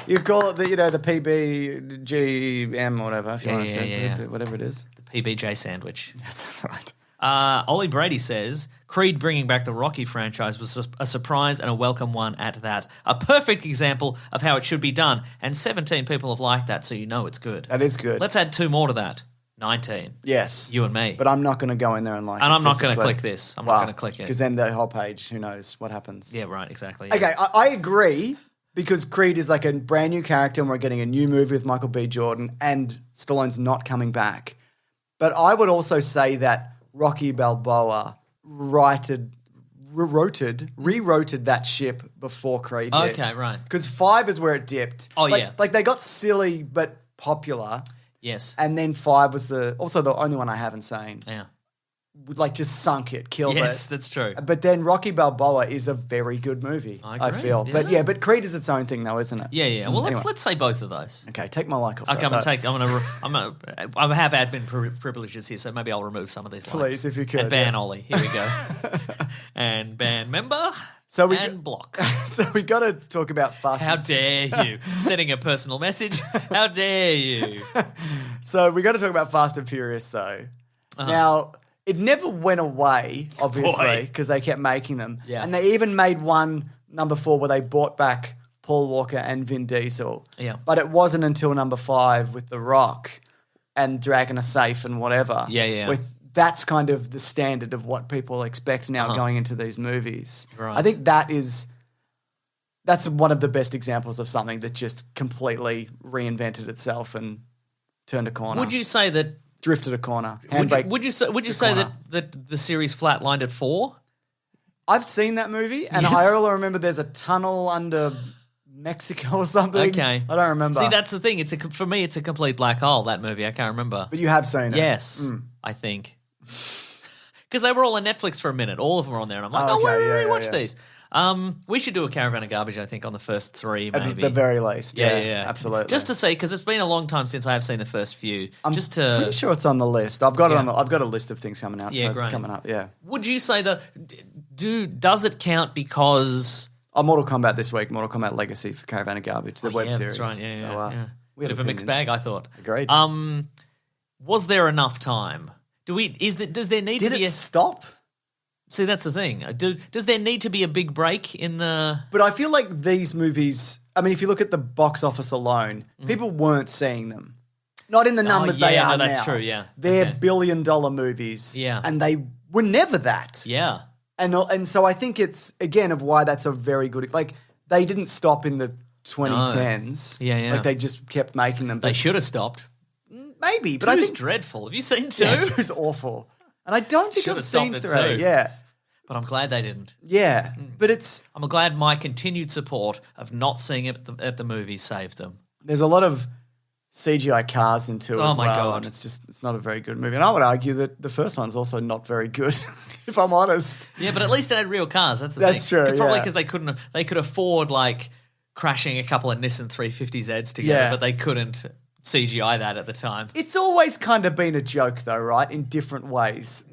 You call it the PBGM or whatever if you want to, yeah. whatever it is. The PBJ sandwich. That's right. Ollie Brady says, Creed bringing back the Rocky franchise was a surprise and a welcome one at that. A perfect example of how it should be done. And 17 people have liked that, so you know it's good. That is good. Let's add 2 more to that. 19. Yes. You and me. But I'm not going to go in there and like And it I'm not going to physically. click this. I'm not going to click it. Because then the whole page, who knows what happens. Yeah, right, exactly. Yeah. Okay, I agree because Creed is like a brand new character and we're getting a new movie with Michael B. Jordan and Stallone's not coming back. But I would also say that Rocky Balboa rewrote that ship before Creed did. Okay, right. Because 5 is where it dipped. Oh, Like- yeah. Like they got silly but popular. Yes. And then 5 was also the only one I haven't seen. Yeah. Like just sunk it, killed Yes, it. that's true. But then Rocky Balboa is a very good movie, I I agree, feel. yeah. But Creed is its own thing though, isn't it? Yeah. Well, Anyway. let's say both of those. Okay, take my like off. Okay, that, I have admin privileges here, so maybe I'll remove some of these likes. Please, if you could, And ban yeah. Ollie. Here we go. And ban member. So we- and block. So we got to talk about Fast. How dare you? Sending a personal message. How dare you? So we got to talk about Fast and Furious though. Uh-huh. Now it never went away, obviously, Boy. because they kept making them. Yeah. And they even made one number 4 where they brought back Paul Walker and Vin Diesel. Yeah. But it wasn't until number 5 with The Rock and Dragging a Safe and whatever. Yeah. That's kind of the standard of what people expect now Uh-huh. going into these movies. Right. I think that's one of the best examples of something that just completely reinvented itself and turned a corner. Would you say that? Drifted a corner. Would you say corner. that the series flatlined at 4? I've seen that movie, and Yes. I only remember there's a tunnel under Mexico or something. Okay. I don't remember. See, that's the thing. For me, it's a complete black hole. That movie, I can't remember. But you have seen it. Yes, I think. because they were all on Netflix for a minute. All of them were on there, and I'm like, watch these. We should do a Caravan of Garbage, I think, on the first 3, maybe. At the very least. Yeah, absolutely. Just to see, because it's been a long time since I have seen the first few. Pretty sure it's on the list. I've got it on. I've got a list of things coming out. Yeah, so great. It's coming up. Yeah. Would you say does it count because? Mortal Kombat this week. Mortal Kombat Legacy for Caravan of Garbage, the web series. That's right. Yeah, so, we bit have of a mixed bag, I thought. Agreed. Was there enough time? Does there need to be Did it stop? See, that's the thing. Does there need to be a big break in the? But I feel like these movies. I mean, if you look at the box office alone, people weren't seeing them. Not in the numbers they are now. That's true. Yeah, they're billion-dollar movies. Yeah, and they were never that. Yeah, and so I think it's again of why that's a very good. Like they didn't stop in the 2010s. No. Yeah. Like they just kept making them. They should have stopped. Maybe, but I think dreadful. Have you seen 2? Yeah, 2's awful. And I don't think I've seen 3. Yeah. But I'm glad they didn't. Yeah. But I'm glad my continued support of not seeing it at the movies saved them. There's a lot of CGI cars in 2 as well. Oh my God. And it's not a very good movie. And I would argue that the first one's also not very good, if I'm honest. Yeah, but at least it had real cars. That's the thing. That's true. Probably because they could afford like crashing a couple of Nissan 350Zs together, but they couldn't CGI that at the time. It's always kind of been a joke, though, right? In different ways.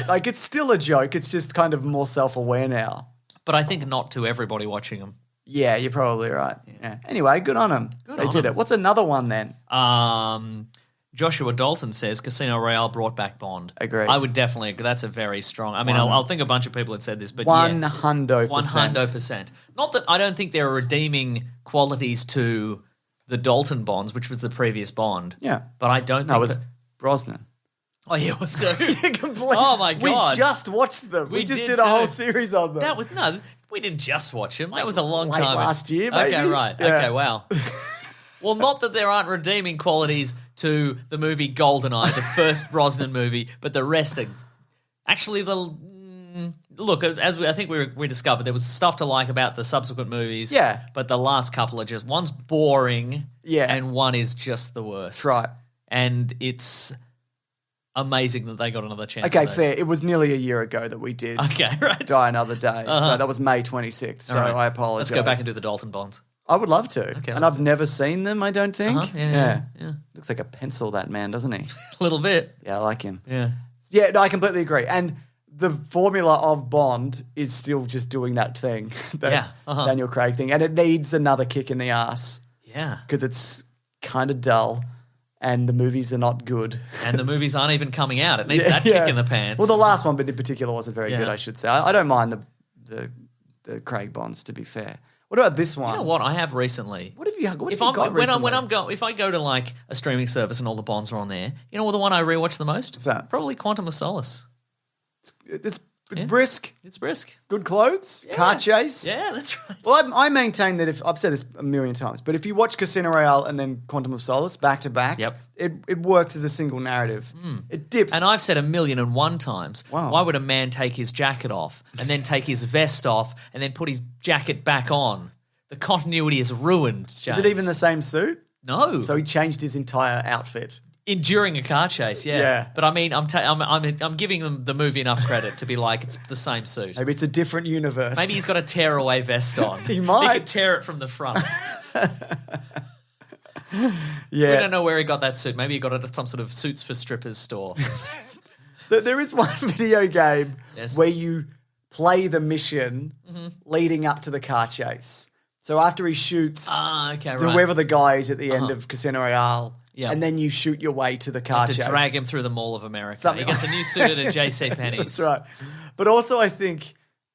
Like, it's still a joke. It's just kind of more self-aware now. But I think not to everybody watching them. Yeah, you're probably right. Yeah. Anyway, good on them. They did it. What's another one then? Joshua Dalton says Casino Royale brought back Bond. Agree. I would definitely agree. That's a very strong. I mean, I'll think a bunch of people had said this, but 100%. 100%. Not that I don't think there are redeeming qualities to the Dalton Bonds, which was the previous Bond. Yeah. But I don't think it was Brosnan. Oh, yeah, it was too. Completely. Oh, my God. We just watched them. We just did a whole series on them. We didn't just watch them. That was a long time. Last year, maybe. Okay, right. Yeah. Okay, wow. Well, not that there aren't redeeming qualities to the movie GoldenEye, the first Brosnan movie, but the rest are actually look, as I think we discovered, there was stuff to like about the subsequent movies. Yeah. But the last couple are just, one's boring. Yeah. And one is just the worst. That's right. And it's amazing that they got another chance. Okay, fair. It was nearly a year ago that we did Die Another Day. So that was May 26th. So I apologize. Let's go back and do the Dalton Bonds. I would love to. Okay, and I've never seen them, I don't think. Yeah. Looks like a pencil, that man, doesn't he? A little bit. Yeah, I like him. Yeah. Yeah, no, I completely agree. And the formula of Bond is still just doing that thing, Daniel Craig thing. And it needs another kick in the ass. Yeah. Because it's kind of dull. And the movies are not good. And the movies aren't even coming out. It needs that kick in the pants. Well, the last one, but in particular, wasn't very good, I should say. I don't mind the Craig Bonds, to be fair. What about this one? You know what? I have recently. What have you got recently? If I go to like a streaming service and all the Bonds are on there, you know what the one I rewatch the most? What's that? Probably Quantum of Solace. It's brisk. It's brisk. Good clothes. Yeah. Car chase. Yeah, that's right. Well, I maintain that if I've said this a million times, but if you watch Casino Royale and then Quantum of Solace back to back, it works as a single narrative. It dips. And I've said 1,000,001 times, why would a man take his jacket off and then take his vest off and then put his jacket back on? The continuity is ruined, James. Is it even the same suit? No. So he changed his entire outfit. During a car chase, yeah. But I mean, I'm giving them the movie enough credit to be like it's the same suit. Maybe it's a different universe. Maybe he's got a tearaway vest on. He might. He could tear it from the front. Yeah. We don't know where he got that suit. Maybe he got it at some sort of suits for strippers store. There is one video game where you play the mission leading up to the car chase. So after he shoots whoever the guy is at the end of Casino Royale, and then you shoot your way to the car chase. To drag him through the Mall of America. He gets a new suit at a J.C. Penney's. That's right. But also I think,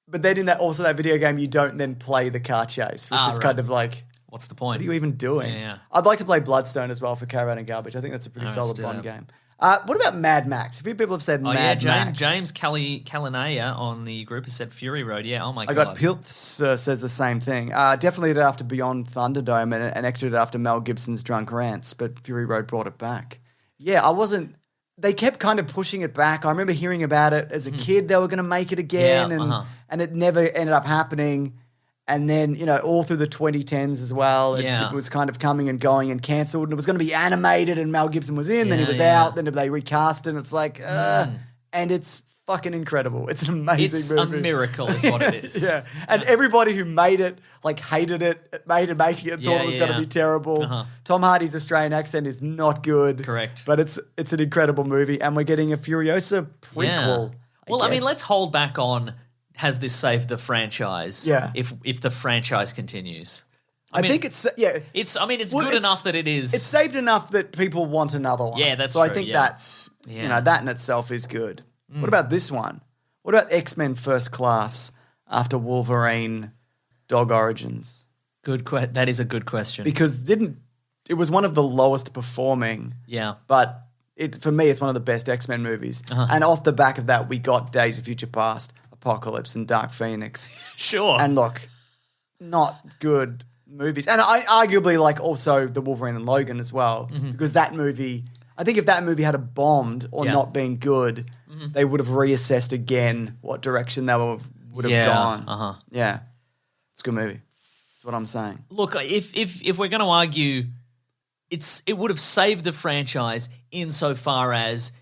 then in that video game, you don't then play the car chase, which is kind of like, what's the point? What are you even doing? Yeah. I'd like to play Bloodstone as well for Caravan and Garbage. I think that's a pretty solid Bond game. What about Mad Max? A few people have said Mad Max. James Calinaya on the group has said Fury Road. Yeah, oh my God. I got Piltz says the same thing. Definitely did it after Beyond Thunderdome and exited after Mel Gibson's Drunk Rants, but Fury Road brought it back. Yeah, they kept kind of pushing it back. I remember hearing about it as a kid. They were going to make it again, and it never ended up happening. And then, all through the 2010s as well, it was kind of coming and going and cancelled. And it was going to be animated and Mel Gibson was in, then he was out, then they recast it, and it's like, and it's fucking incredible. It's an amazing It's movie. a miracle is what it is. Yeah. And everybody who made it, like, hated it, making it, thought it was going to be terrible. Tom Hardy's Australian accent is not good. Correct. But it's an incredible movie, and we're getting a Furiosa prequel. Well, I mean, guess. let's hold back on has this saved the franchise? Yeah. If the franchise continues. I think it's It's good enough that it is. It's saved enough that people want another one. Yeah, that's so I true, think yeah. that's that in itself is good. What about this one? What about X-Men First Class after Wolverine Dog Origins? That is a good question. Because it was one of the lowest performing. Yeah. But for me it's one of the best X-Men movies. And off the back of that we got Days of Future Past, Apocalypse and Dark Phoenix. Sure. And look, not good movies. And I arguably like also the Wolverine and Logan as well, because that movie, I think if that movie had bombed or not been good, they would have reassessed again what direction they would have gone. Yeah. It's a good movie. That's what I'm saying. Look, if we're going to argue, it would have saved the franchise insofar as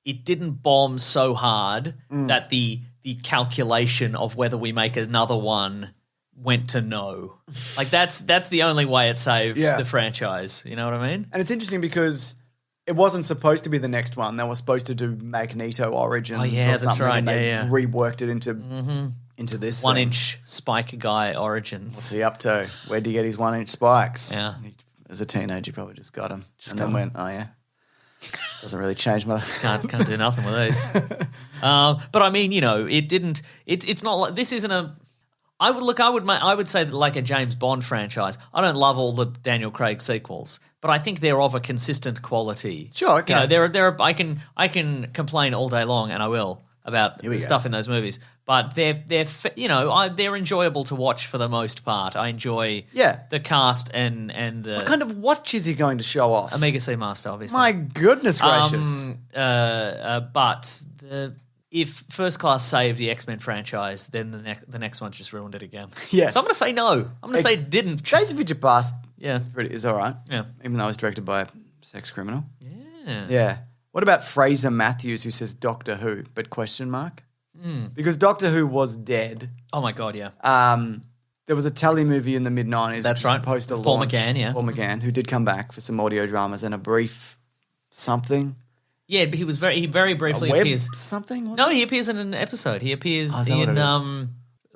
it didn't bomb so hard that the calculation of whether we make another one went to no. Like that's the only way it saved the franchise. You know what I mean? And it's interesting because it wasn't supposed to be the next one. They were supposed to do Magneto Origins or that's something. right. And they reworked it into this 1 thing. inch spike guy origins. What's he up to? Where'd he get his 1 inch spikes? Yeah. As a teenager, he probably just got them. Then went, oh yeah. Doesn't really change my... Can't do nothing with these. But I mean, it didn't... It's not like... This isn't a... I would say that like a James Bond franchise. I don't love all the Daniel Craig sequels, but I think they're of a consistent quality. Sure, okay. I can complain all day long, and I will, about the stuff in those movies. But they're enjoyable to watch for the most part. I enjoy the cast and the What kind of watch is he going to show off? Omega Seamaster, obviously. My goodness gracious. But if First Class saved the X-Men franchise, then the next one just ruined it again. Yes. So I'm going to say no. I'm going to say it didn't. Days of Future Past Yeah. is all right. Yeah. Even though it's directed by a sex criminal. Yeah. Yeah. What about Fraser Matthews who says Doctor Who, but question mark? Because Doctor Who was dead. Oh my God, yeah. There was a telly movie in the mid-90s. That's which was right. Supposed to Paul launch. McGann, yeah. Paul McGann, who did come back for some audio dramas and a brief something. Yeah, but he very briefly A web appears. something? Was No, it? he appears in an episode. He appears Oh, is that what in it is?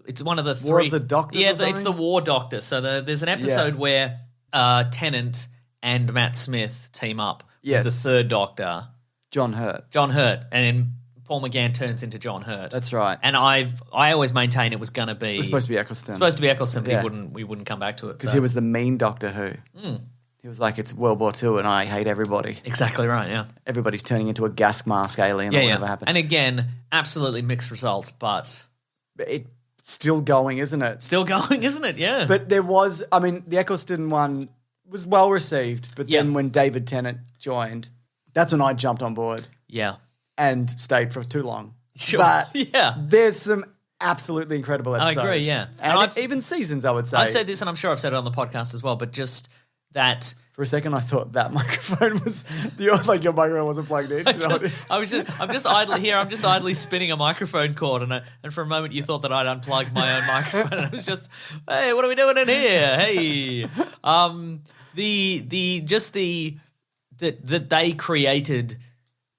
it's one of the War three. of the Doctors Yeah, or it's something? the War Doctor. So there's an episode where Tennant and Matt Smith team up Yes. with the third Doctor, John Hurt. John Hurt, and then Paul McGann turns into John Hurt. That's right. And I always maintain it was going to be It was supposed to be Eccleston. supposed to be Eccleston, but Yeah. we wouldn't come back to it. Because So. he was the mean Doctor Who. He was like, it's World War II and I hate everybody. Exactly right. Yeah. Everybody's turning into a gas mask alien or whatever happened. And again, absolutely mixed results, but But it's still going, isn't it? still going, isn't it? Yeah. But there was, I mean, the Eccleston one was well received, but then when David Tennant joined, that's when I jumped on board yeah. and stayed for too long. Sure. But Yeah. there's some absolutely incredible I episodes. agree, yeah. And And even seasons, I would say. I've said this, and I'm sure I've said it on the podcast as well, but just that... For a second, I thought that microphone was like your microphone wasn't plugged in. I'm just idly here. I'm just idly spinning a microphone cord, and for a moment you thought that I'd unplugged my own microphone. And I was just, hey, what are we doing in here? Hey, that they created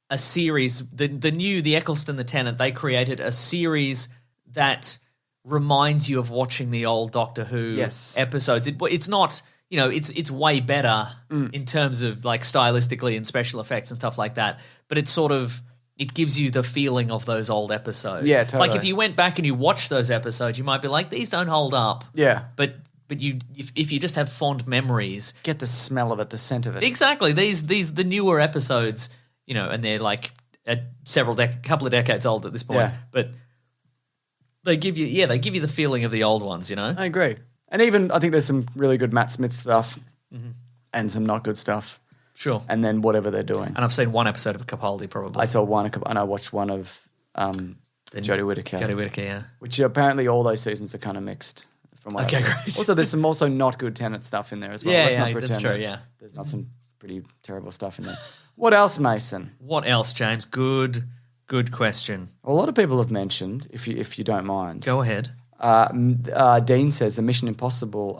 a series. The Eccleston, the Tennant, they created a series that reminds you of watching the old Doctor Who episodes. It's not. It's way better in terms of like stylistically and special effects and stuff like that. But it gives you the feeling of those old episodes. Yeah, totally. Like if you went back and you watched those episodes, you might be like, these don't hold up. Yeah. But if you just have fond memories, Get the smell of it, the scent of it. exactly the newer episodes, and they're like couple of decades old at this point. Yeah. But they give you the feeling of the old ones. I agree. And even, I think there's some really good Matt Smith stuff and some not good stuff. Sure. And then whatever they're doing. And I've seen one episode of Capaldi probably. I saw one, and I watched one of Jodie Whittaker. Jodie Whittaker, yeah. Which apparently all those seasons are kind of mixed. From what Okay, I've heard. great. Also, there's some also not good Tennant stuff in there as well. Yeah, Let's not yeah, pretend that's true, that yeah. There's not some pretty terrible stuff in there. What else, Mason? What else, James? Good Good question. A lot of people have mentioned, if you don't mind. Go ahead. Dean says Mission Impossible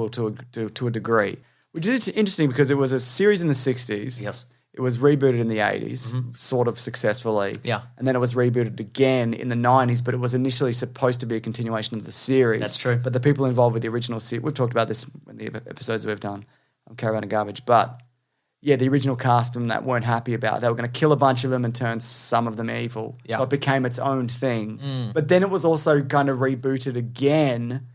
to a degree, which is interesting because it was a series in the 60s. Yes. It was rebooted in the 80s, sort of successfully. Yeah. And then it was rebooted again in the 90s, but it was initially supposed to be a continuation of the series. That's true. But the people involved with the original series, we've talked about this in the episodes we've done on Caravan of Garbage, but yeah, the original cast and that weren't happy about it. They were going to kill a bunch of them and turn some of them evil. Yeah. So it became its own thing. But then it was also kind of rebooted again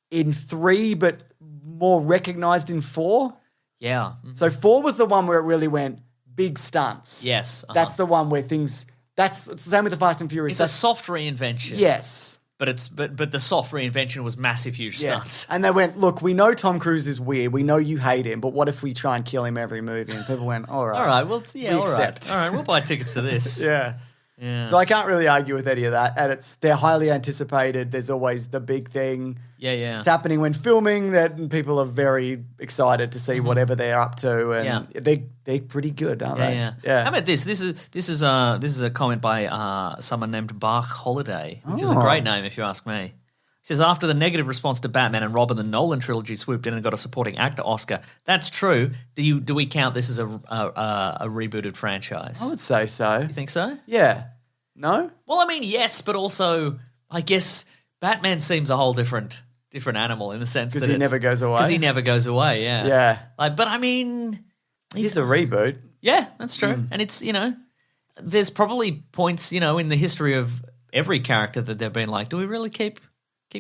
in 3, but more recognized in 4. Yeah. So 4 was the one where it really went big stunts. Yes. That's the one where things. It's the same with the Fast and Furious. It's a soft reinvention. Yes. But the soft reinvention was massive, huge stunts. And they went, look, we know Tom Cruise is weird. We know you hate him, but what if we try and kill him every movie? And people went, all right. All right. Well, we all right. accept. All right. We'll buy tickets to this. Yeah. Yeah. So I can't really argue with any of that. And they're highly anticipated. There's always the big thing. Yeah. It's happening when filming that people are very excited to see whatever they're up to. And they're pretty good, aren't they? Yeah. How about this? This is a comment by someone named Bach Holiday, which is a great name if you ask me. He says, after the negative response to Batman and Robin, the Nolan trilogy swooped in and got a supporting actor Oscar. That's true. Do we count this as a rebooted franchise? I would say so. You think so? Yeah. No? Well, I mean, yes, but also, I guess Batman seems a whole different animal in the sense that Because he never goes away. Because he never goes away. Yeah. Yeah. But I mean, He's a reboot. yeah, that's true. And it's there's probably points in the history of every character that they've been like, do we really keep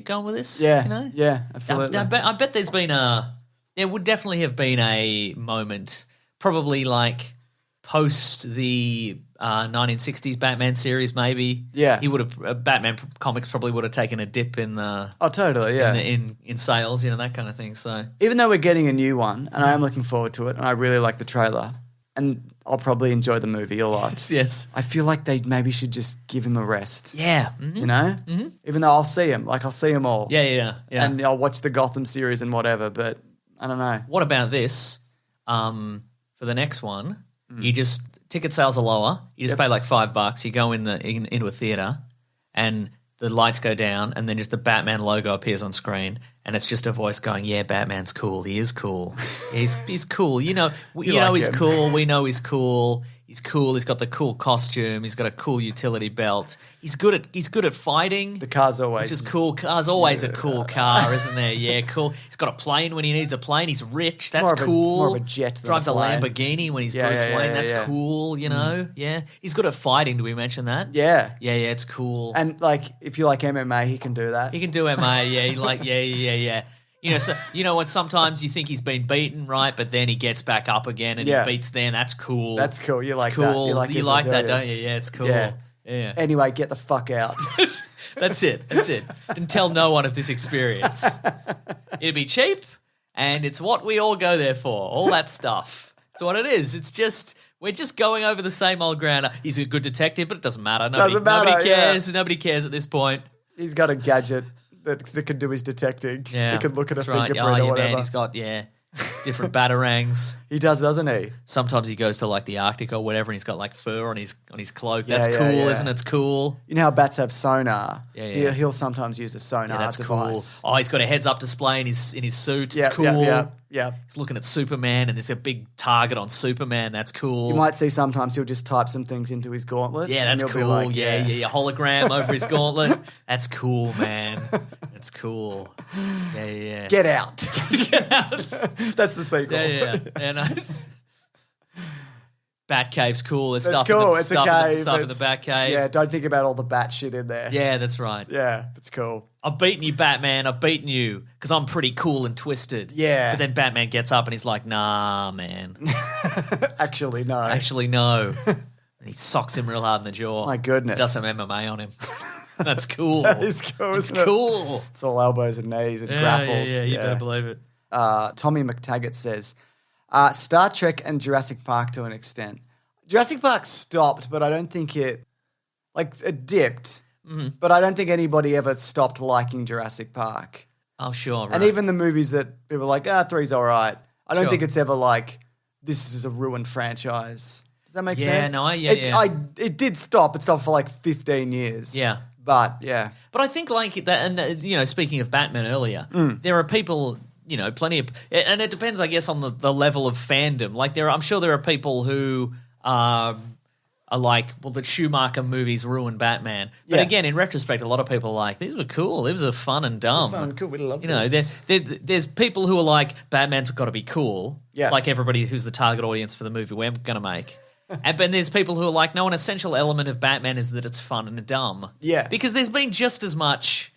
going with this? Yeah. Yeah, absolutely. I bet there's been there would definitely have been a moment, probably like post the 1960s Batman series, maybe. Yeah. He would have Batman comics probably would have taken a dip in the Oh, totally, yeah. in sales, that kind of thing. So Even though we're getting a new one, and I am looking forward to it, and I really like the trailer, and I'll probably enjoy the movie a lot. yes, I feel like they maybe should just give him a rest. yeah, You know? Mm-hmm. Even though I'll see him. I'll see them all. yeah. And I'll watch the Gotham series and whatever, but I don't know. What about this? For the next one, you just ticket sales are lower. You just pay like $5. You go into a theater, and the lights go down, and then just the Batman logo appears on screen, and it's just a voice going, "Yeah, Batman's cool. He is cool. He's cool. He's him. cool. We know he's cool. He's cool. He's got the cool costume. He's got a cool utility belt. He's good at fighting. The car's always... Which is cool. Car's always a cool car, isn't there? Yeah, cool. He's got a plane when he needs a plane. He's rich. That's cool. It's more of a jet than Drives a a plane. Lamborghini when he's Yeah, Bruce yeah, Wayne. yeah, That's yeah. cool, Yeah. He's good at fighting. Do we mention that? Yeah. Yeah, it's cool. And, if you like MMA, he can do that. He can do MA, yeah. When sometimes you think he's been beaten, right? But then he gets back up again and he beats them. That's cool. That's cool. You like It's that. cool. You like You his like that, don't resilience. you? Yeah, it's cool. Yeah. Yeah. Anyway, get the fuck out. That's it. And tell no one of this experience. It'd be cheap, and it's what we all go there for. All that stuff. It's what it is. It's just we're just going over the same old ground. He's a good detective, but it doesn't matter. Nobody cares. Nobody cares at this point. He's got a gadget that can do his detecting. Yeah, He can look at a that's right. fingerprint or whatever. Man, he's got different batarangs. He does, doesn't he? Sometimes he goes to the Arctic or whatever, and he's got fur on his cloak. Yeah, That's yeah, cool, yeah. isn't it? It's cool. You know how bats have sonar? Yeah. He'll sometimes use a sonar Yeah, that's device. cool. Oh, he's got a heads-up display in his suit. Yeah, It's cool. Yeah. He's looking at Superman, and there's a big target on Superman. That's cool. You might see sometimes he'll just type some things into his gauntlet. Yeah, that's and you'll cool. be like, yeah. Hologram over his gauntlet. That's cool, man. That's cool. Yeah. Get out. Get out. That's the sequel. Yeah, nice. Batcave's cool. There's That's stuff cool. in the, It's stuff a in the, cave. stuff in the Batcave. Yeah, don't think about all the bat shit in there. Yeah, that's right. Yeah, it's cool. I've beaten you, Batman. I've beaten you because I'm pretty cool and twisted. Yeah. But then Batman gets up and he's like, nah, man. Actually, no. Actually, no. And he socks him real hard in the jaw. My goodness. Does some MMA on him. That's cool. That is cool, It's isn't it? cool. It's all elbows and knees and grapples. Yeah, you better believe it. Tommy McTaggart says, Star Trek and Jurassic Park to an extent. Jurassic Park stopped, but I don't think it dipped. Mm-hmm. But I don't think anybody ever stopped liking Jurassic Park. Oh, sure. Right. And even the movies that people are like, 3's all right. I don't Sure. think it's ever this is a ruined franchise. Does that make Yeah, sense? no, It did stop. It stopped for like 15 years. Yeah. But, yeah. But I think like that, and speaking of Batman earlier, there are people, plenty of, and it depends, I guess, on the level of fandom. Like I'm sure there are people who are like, well, the Schumacher movies ruined Batman. But Yeah. again, in retrospect, a lot of people are like, these were cool. These were fun and dumb. Fun and cool. We love this. There's people who are like, Batman's got to be cool. Yeah. Like everybody who's the target audience for the movie we're going to make. But there's people who are like, no, an essential element of Batman is that it's fun and dumb. Yeah. Because there's been just as much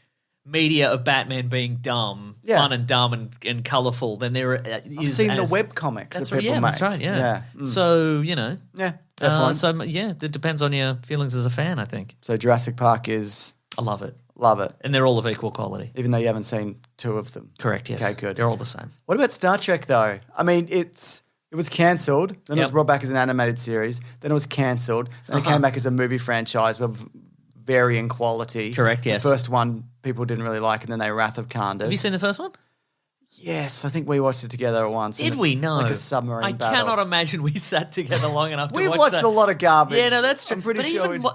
media of Batman being dumb, Yeah. fun and dumb and colourful than there is. I've seen the web comics That's that right. people Yeah, make. that's right. Yeah. Yeah. So Yeah. Fair point. it depends on your feelings as a fan. I think So Jurassic Park is I love it, and they're all of equal quality. even though you haven't seen 2 of them. Correct. Yes. Okay, good. They're all the same. What about Star Trek though? I mean, it was cancelled, then it was Yep. brought back as an animated series, then it was cancelled, then it came back as a movie franchise with varying quality. Correct, yes. The first one people didn't really like, and then they Wrath of Khan Have you seen the first one? Yes, I think we watched it together at once. and Did it's- we? it's No. like a submarine I battle. cannot imagine we sat together long enough to We've watch watched that. a lot of garbage. Yeah, no, that's true. I'm pretty But sure even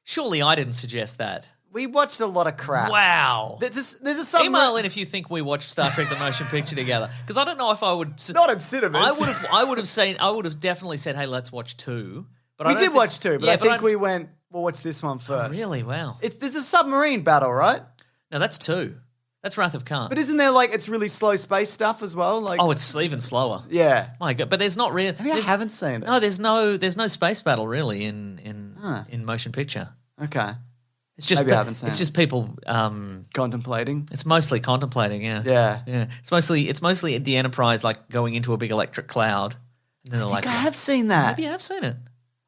surely I didn't suggest that. we watched a lot of crap. Wow. There's a submarine. Email in if you think we watched Star Trek: The Motion Picture together, because I don't know if I would. Not in cinemas. I would have definitely said, "Hey, let's watch 2." But We I don't did think- watch 2, but Yeah, I think we went, we'll watch this one first. Really? Wow. There's a submarine battle, right? No, that's 2. That's Wrath of Khan. But isn't there it's really slow space stuff as well? Like, Oh, it's even slower. yeah. My God, but there's not really. Maybe I haven't seen it. No, there's no space battle really in motion picture. Okay. It's just Maybe I haven't seen it's it. just people. Contemplating. It's mostly contemplating. Yeah. Yeah. Yeah. It's mostly the Enterprise like going into a big electric cloud. And then they're I like, think I have seen that. maybe I have seen it.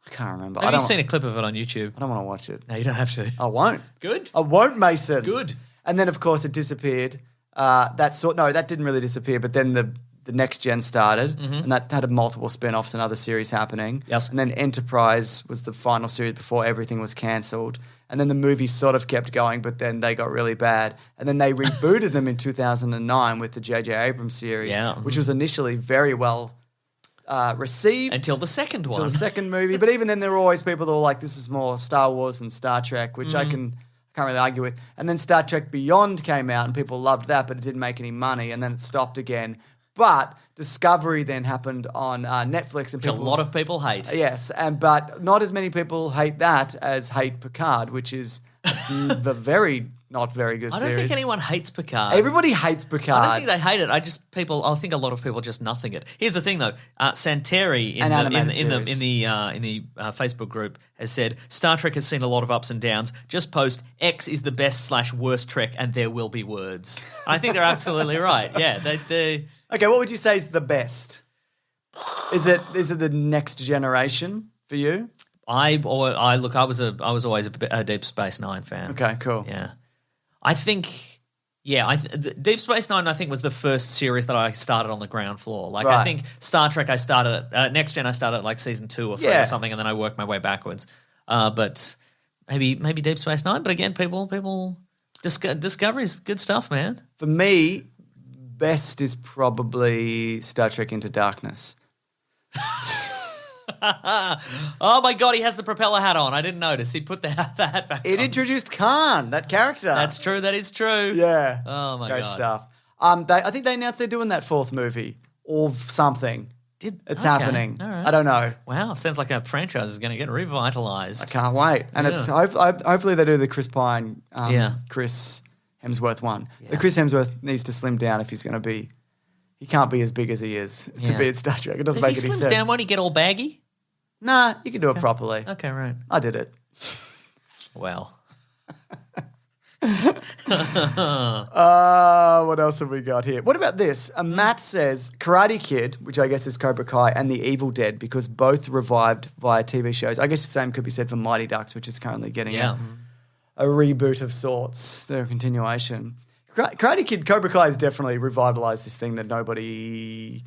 I can't remember. Maybe you've seen a clip of it on YouTube. I don't want to watch it. No, you don't have to. I won't. Good. I won't, Mason. Good. And then, of course, it disappeared. That didn't really disappear, but then the next gen started, and that had multiple spin-offs and other series happening. Yes. And then Enterprise was the final series before everything was cancelled. And then the movie sort of kept going, but then they got really bad. And then they rebooted them in 2009 with the J.J. Abrams series, Yeah. which was initially very well received. Until the second one. Until the second movie. But even then, there were always people that were like, this is more Star Wars than Star Trek, which I can't really argue with. And then Star Trek Beyond came out, and people loved that, but it didn't make any money, and then it stopped again. But Discovery then happened on Netflix, and Which a lot of people hate. yes, but not as many people hate that as hate Picard, which is the very not very good I don't series. think anyone hates Picard. Everybody hates Picard. I don't think they hate it. I think a lot of people just nothing it. Here's the thing, though. Santeri in An animated the Facebook group has said Star Trek has seen a lot of ups and downs. Just post X is the best/worst Trek, and there will be words. I think they're absolutely right. Yeah, they Okay, what would you say is the best? Is it the next generation for you? I was always a Deep Space Nine fan. Okay, cool. Yeah, I think. Yeah, Deep Space Nine, I think, was the first series that I started on the ground floor. Like, I Right. think Star Trek, I started at Next Gen. I started at like season 2 or 3 Yeah. or something, and then I worked my way backwards. But maybe Deep Space Nine. But again, people Discovery's good stuff, man. For me, best is probably Star Trek Into Darkness. Oh my God, he has the propeller hat on. I didn't notice. He put the hat back It on. introduced Khan, that character. That's true. That is true. Yeah. Oh my Great God. stuff. I think they announced they're doing that 4th movie or something. It's Okay, happening. all right. I don't know. Wow, sounds like a franchise is going to get revitalized. I can't wait. And Yeah. it's hopefully they do the Chris Pine, Yeah. Chris Hemsworth one. The Chris Hemsworth needs to slim down if he's going to be. He can't be as big as he is to Yeah. be in Star Trek. It doesn't If make he any slims sense. down, won't he get all baggy? Nah, you can do it properly. Okay, right. I did it. Well, What else have we got here? What about this? Matt says Karate Kid, which I guess is Cobra Kai, and The Evil Dead, because both revived via TV shows. I guess the same could be said for Mighty Ducks, which is currently getting yeah. a reboot of sorts. They're a continuation. Karate Kid, Cobra Kai has definitely revitalized this thing that nobody...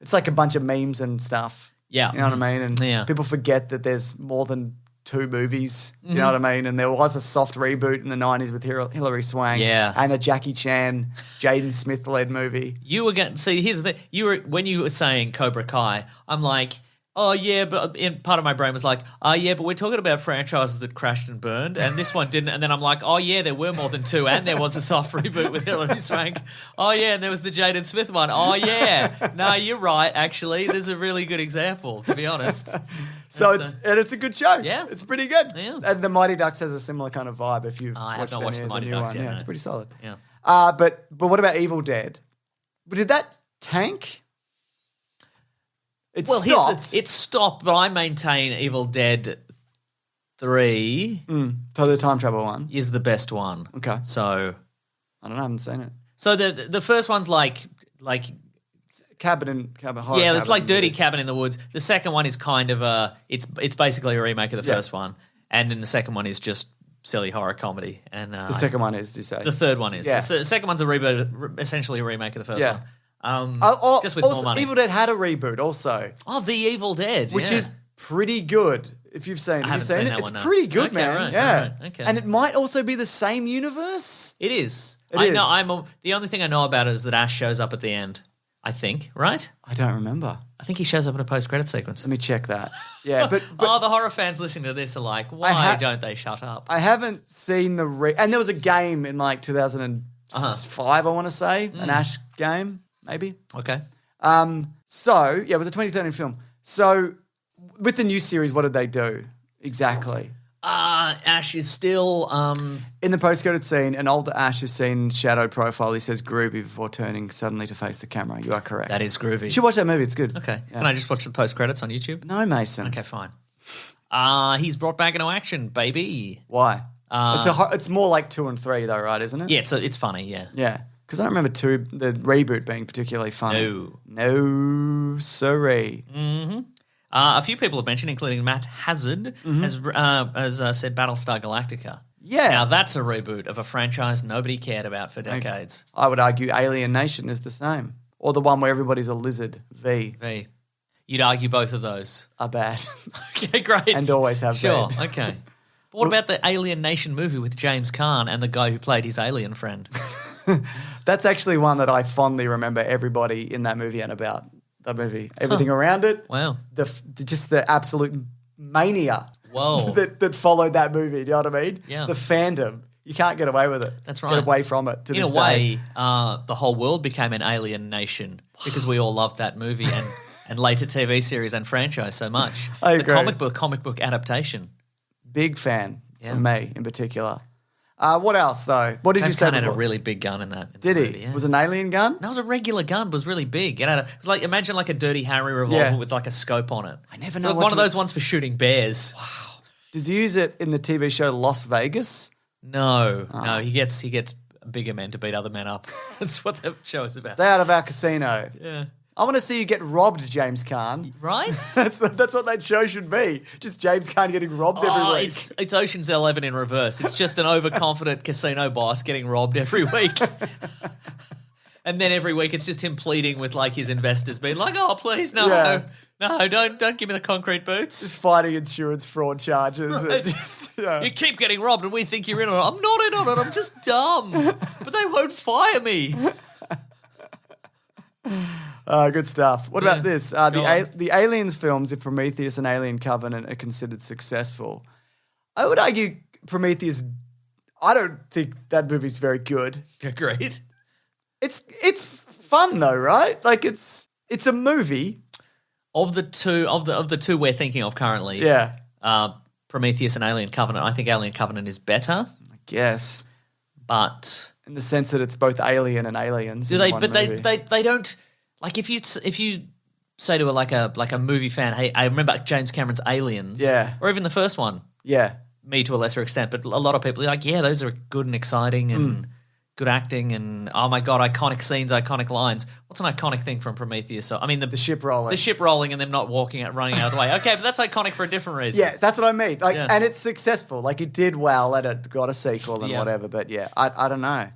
It's like a bunch of memes and stuff. Yeah. You know what I mean? And Yeah. people forget that there's more than 2 movies. You know what I mean? And there was a soft reboot in the 90s with Hilary Swank. Yeah. And a Jackie Chan, Jaden Smith-led movie. You were going. See, here's the thing. When you were saying Cobra Kai, I'm like, oh, yeah, but part of my brain was like, oh, yeah, but we're talking about franchises that crashed and burned, and this one didn't. And then I'm like, oh, yeah, there were more than two, and there was a soft reboot with Hilary Swank. Oh, yeah, and there was the Jaden Smith one. Oh, yeah. No, you're right, actually. There's a really good example, to be honest. So it's a good show. Yeah. It's pretty good. Yeah. And the Mighty Ducks has a similar kind of vibe if you've I have watched not watched the Mighty new Ducks one. yet, Yeah, no. it's pretty solid. Yeah. But what about Evil Dead? Did that tank? It stopped. It stopped, but I maintain Evil Dead 3 So the time travel one. is the best one. Okay. So I don't know. I haven't seen it. So the first one's like Cabin horror. yeah, it's Cabin like in the Dirty Woods. Cabin in the Woods. The second one is kind of it's basically a remake of the Yeah. first one, and then the second one is just silly horror comedy. And The second one is, do you say? the third one is Yeah. the second one's a reboot, essentially a remake of the first Yeah. one. Just with also, more money. Evil Dead had a reboot also, Oh, The Evil Dead, which yeah. is pretty good. If you've seen it, haven't seen that it's one, no. pretty good, Okay, man. right, yeah. right, okay. And it might also be the same universe. It is. It I know. is. The only thing I know about it is that Ash shows up at the end. I think, right? I don't remember. I think he shows up in a post-credit sequence. Let me check that. Yeah, but Oh, the horror fans listening to this are like, why don't they shut up? I haven't seen the and there was a game in like 2005, I want to say, an Ash game, maybe. Okay. So yeah, it was a 2013 film. So with the new series, what did they do exactly? Ash is still In the post-credit scene, an older Ash is seen shadow profile. He says groovy before turning suddenly to face the camera. You are correct. that is groovy. You should watch that movie. It's good. Okay. Yeah. Can I just watch the post-credits on YouTube? No, Mason. Okay, fine. He's brought back into action, baby. Why? It's more like 2 and 3 though, right? Isn't it? Yeah, it's funny, yeah. Yeah. Because I don't remember the reboot being particularly funny. No, sorry. A few people have mentioned, including Matt Hazard, has said Battlestar Galactica. Yeah. Now, that's a reboot of a franchise nobody cared about for decades. I would argue Alien Nation is the same. Or the one where everybody's a lizard. V. You'd argue both of those. Are bad. Okay, great. And always have Sure, been. okay. But what about the Alien Nation movie with James Caan and the guy who played his alien friend? That's actually one that I fondly remember everybody in that movie and about that movie. Everything around it. Wow. Just the absolute mania Whoa. that followed that movie. Do you know what I mean? Yeah. The fandom. You can't get away with it. That's right. Get away from it to In this a way, day. the whole world became an alien nation because we all loved that movie and later TV series and franchise so much. I The agree. comic book adaptation. Big fan Yeah. for me in particular. What else though? What did you James say Caan had a before? really big gun in that. Did he? movie, yeah. Was it an alien gun? That was a regular gun, but it was really big. It was like, imagine like a Dirty Harry revolver Yeah. with like a scope on it. I never It's know like what one to of those ex- ones for shooting bears. Does he use it in the TV show Las Vegas? No, Ah. no, he gets bigger men to beat other men up. That's what the show is about. Stay out of our casino. Yeah. I want to see you get robbed, James Caan. Right? That's what that show should be. Just James Caan getting robbed every Oh, week. it's Ocean's 11 in reverse. It's just an overconfident casino boss getting robbed every week. And then every week it's just him pleading with like his investors, being like, "Oh, please, no, Yeah. no, don't give me the concrete boots. Just fighting insurance fraud charges. Right. And just, yeah. You keep getting robbed, and we think you're in on it. I'm not in on it. I'm just dumb, but they won't fire me." Good stuff. What about this? Go on. The Aliens films, if Prometheus and Alien Covenant are considered successful, I would argue Prometheus. I don't think that movie's very good. Agreed. It's fun though, right? Like it's a movie. Of the two we're thinking of currently, Yeah, Prometheus and Alien Covenant. I think Alien Covenant is better, I guess but in the sense that it's both alien and aliens. do in they? one But movie. they don't like if you say to a movie fan, "Hey, I remember James Cameron's Aliens," Yeah. or even the first one. Yeah, Me to a lesser extent, but a lot of people are like, "Yeah, those are good and exciting and good acting and oh my god, iconic scenes, iconic lines." What's an iconic thing from Prometheus? So I mean the ship rolling. the ship rolling and them not running out of the way. Okay, but that's iconic for a different reason. Yeah, that's what I mean. Like, Yeah. and it's successful. Like, it did well, and it got a sequel and Yeah. whatever. But yeah, I don't know.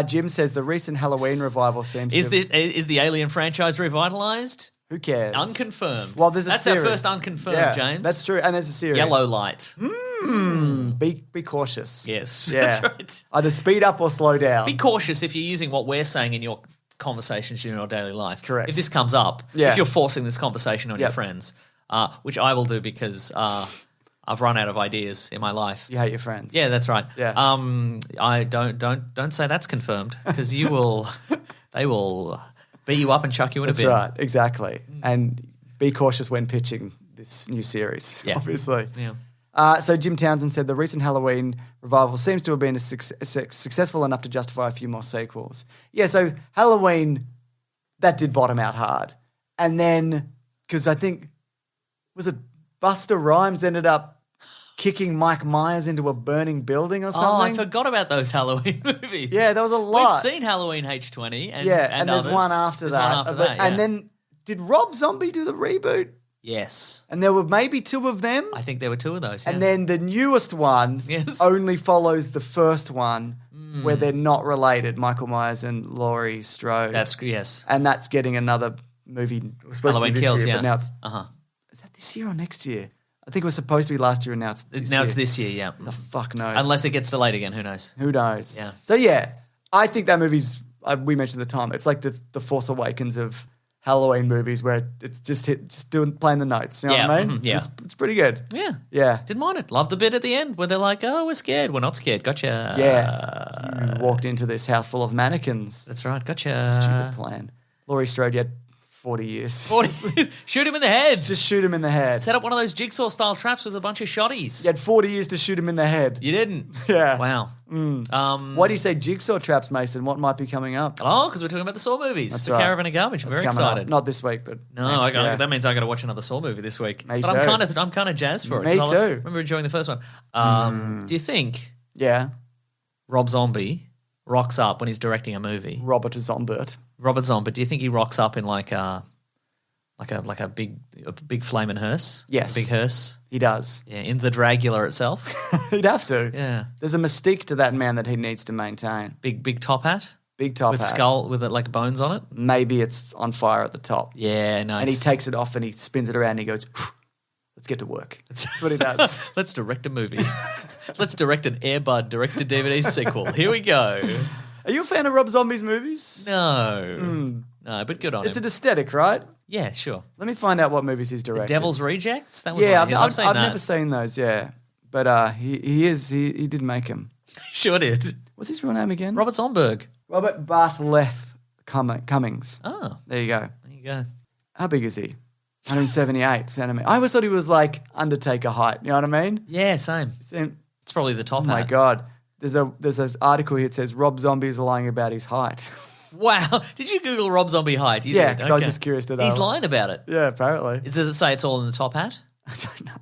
Jim says the recent Halloween revival seems Is to. is the Alien franchise revitalized? Who cares? Unconfirmed. Well, there's a that's series. our first unconfirmed, Yeah, James. that's true. And there's a series. Yellow light. Be cautious. Yes, Yeah. that's right. Either speed up or slow down. Be cautious if you're using what we're saying in your conversations in your daily life. Correct. If this comes up, Yeah. if you're forcing this conversation on your Yep. friends, which I will do because I've run out of ideas in my life. You hate your friends. Yeah, that's right. Yeah. I don't say that's confirmed because they will beat you up and chuck you in That's a bin. right. Exactly. And be cautious when pitching this new series, Yeah. obviously. Yeah. So Jim Townsend said the recent Halloween revival seems to have been successful enough to justify a few more sequels. Yeah, so Halloween, that did bottom out hard. And then, because I think, was it Busta Rhymes ended up kicking Mike Myers into a burning building or something? Oh, I forgot about those Halloween movies. Yeah, there was a lot. We've seen Halloween H20 and and there's others. one after There's that. one after that, And yeah. then, did Rob Zombie do the reboot? Yes. And there were maybe 2 of them? I think there were 2 of those. Yeah. And then the newest one Yes. only follows the first one where they're not related, Michael Myers and Laurie Strode. yes. And that's getting another movie. It was supposed Halloween to be this Kills, year, yeah. but now it's... Uh-huh. Is that this year or next year? I think it was supposed to be last year and now it's this year. Now it's this year, yeah. The fuck knows. Unless it gets delayed again, who knows? Who knows? Yeah. So yeah, I think that movie's... we mentioned at the time. It's like the Force Awakens of Halloween movies where it's just playing the notes. You know what I mean? Yeah. It's pretty good. Yeah. Yeah. Didn't mind it. Loved the bit at the end where they're like, oh, we're scared. We're not scared. Gotcha. Yeah. You walked into this house full of mannequins. That's right. Gotcha. Stupid plan. Laurie Strode, you had 40 years. 40. Shoot him in the head. Just shoot him in the head. Set up one of those jigsaw-style traps with a bunch of shotties. You had 40 years to shoot him in the head. You didn't. Yeah. Wow. Why do you say jigsaw traps, Mason? What might be coming up? Oh, because we're talking about the Saw movies. That's The right. Caravan of Garbage. I'm That's very coming up. excited. Not this week, but No, next, yeah. that means I got to watch another Saw movie this week. Me but too. I'm kind of jazzed for it. Me 'cause too. I remember enjoying the first one. Do you think Yeah. Rob Zombie rocks up when he's directing a movie? Robert Zombert. Robert Zombie, do you think he rocks up in like a big flaming hearse? Yes. A big hearse. He does. Yeah, in the Dragula itself. He'd have to. Yeah. There's a mystique to that man that he needs to maintain. Big top hat Big top with hat. skull with like bones on it. Maybe it's on fire at the top. Yeah, nice. And he takes it off and he spins it around and he goes, let's get to work. That's what he does. Let's direct a movie. Let's direct an Airbud direct-to-DVD sequel. Here we go. Are you a fan of Rob Zombie's movies? No. No, but good on It's him. an aesthetic, right? Yeah, sure. Let me find out what movies he's directed. Devil's Rejects? That was Yeah, one of his. I've seen I've that. never seen those, yeah. But he did make them. Sure did. What's his real name again? Robert Zomberg. Robert Bartlett Cummings. Oh, There you go. there you go. How big is he? 178 centimeters. I always thought he was like Undertaker height. You know what I mean? Yeah, same. Seem- It's probably the top Oh my hat. God. There's this article here that says Rob Zombie is lying about his height. Wow. Did you Google Rob Zombie height? You Yeah, did. 'cause I was just curious to know. He's lying about it. Yeah, apparently. Does it say it's all in the top hat? I don't know.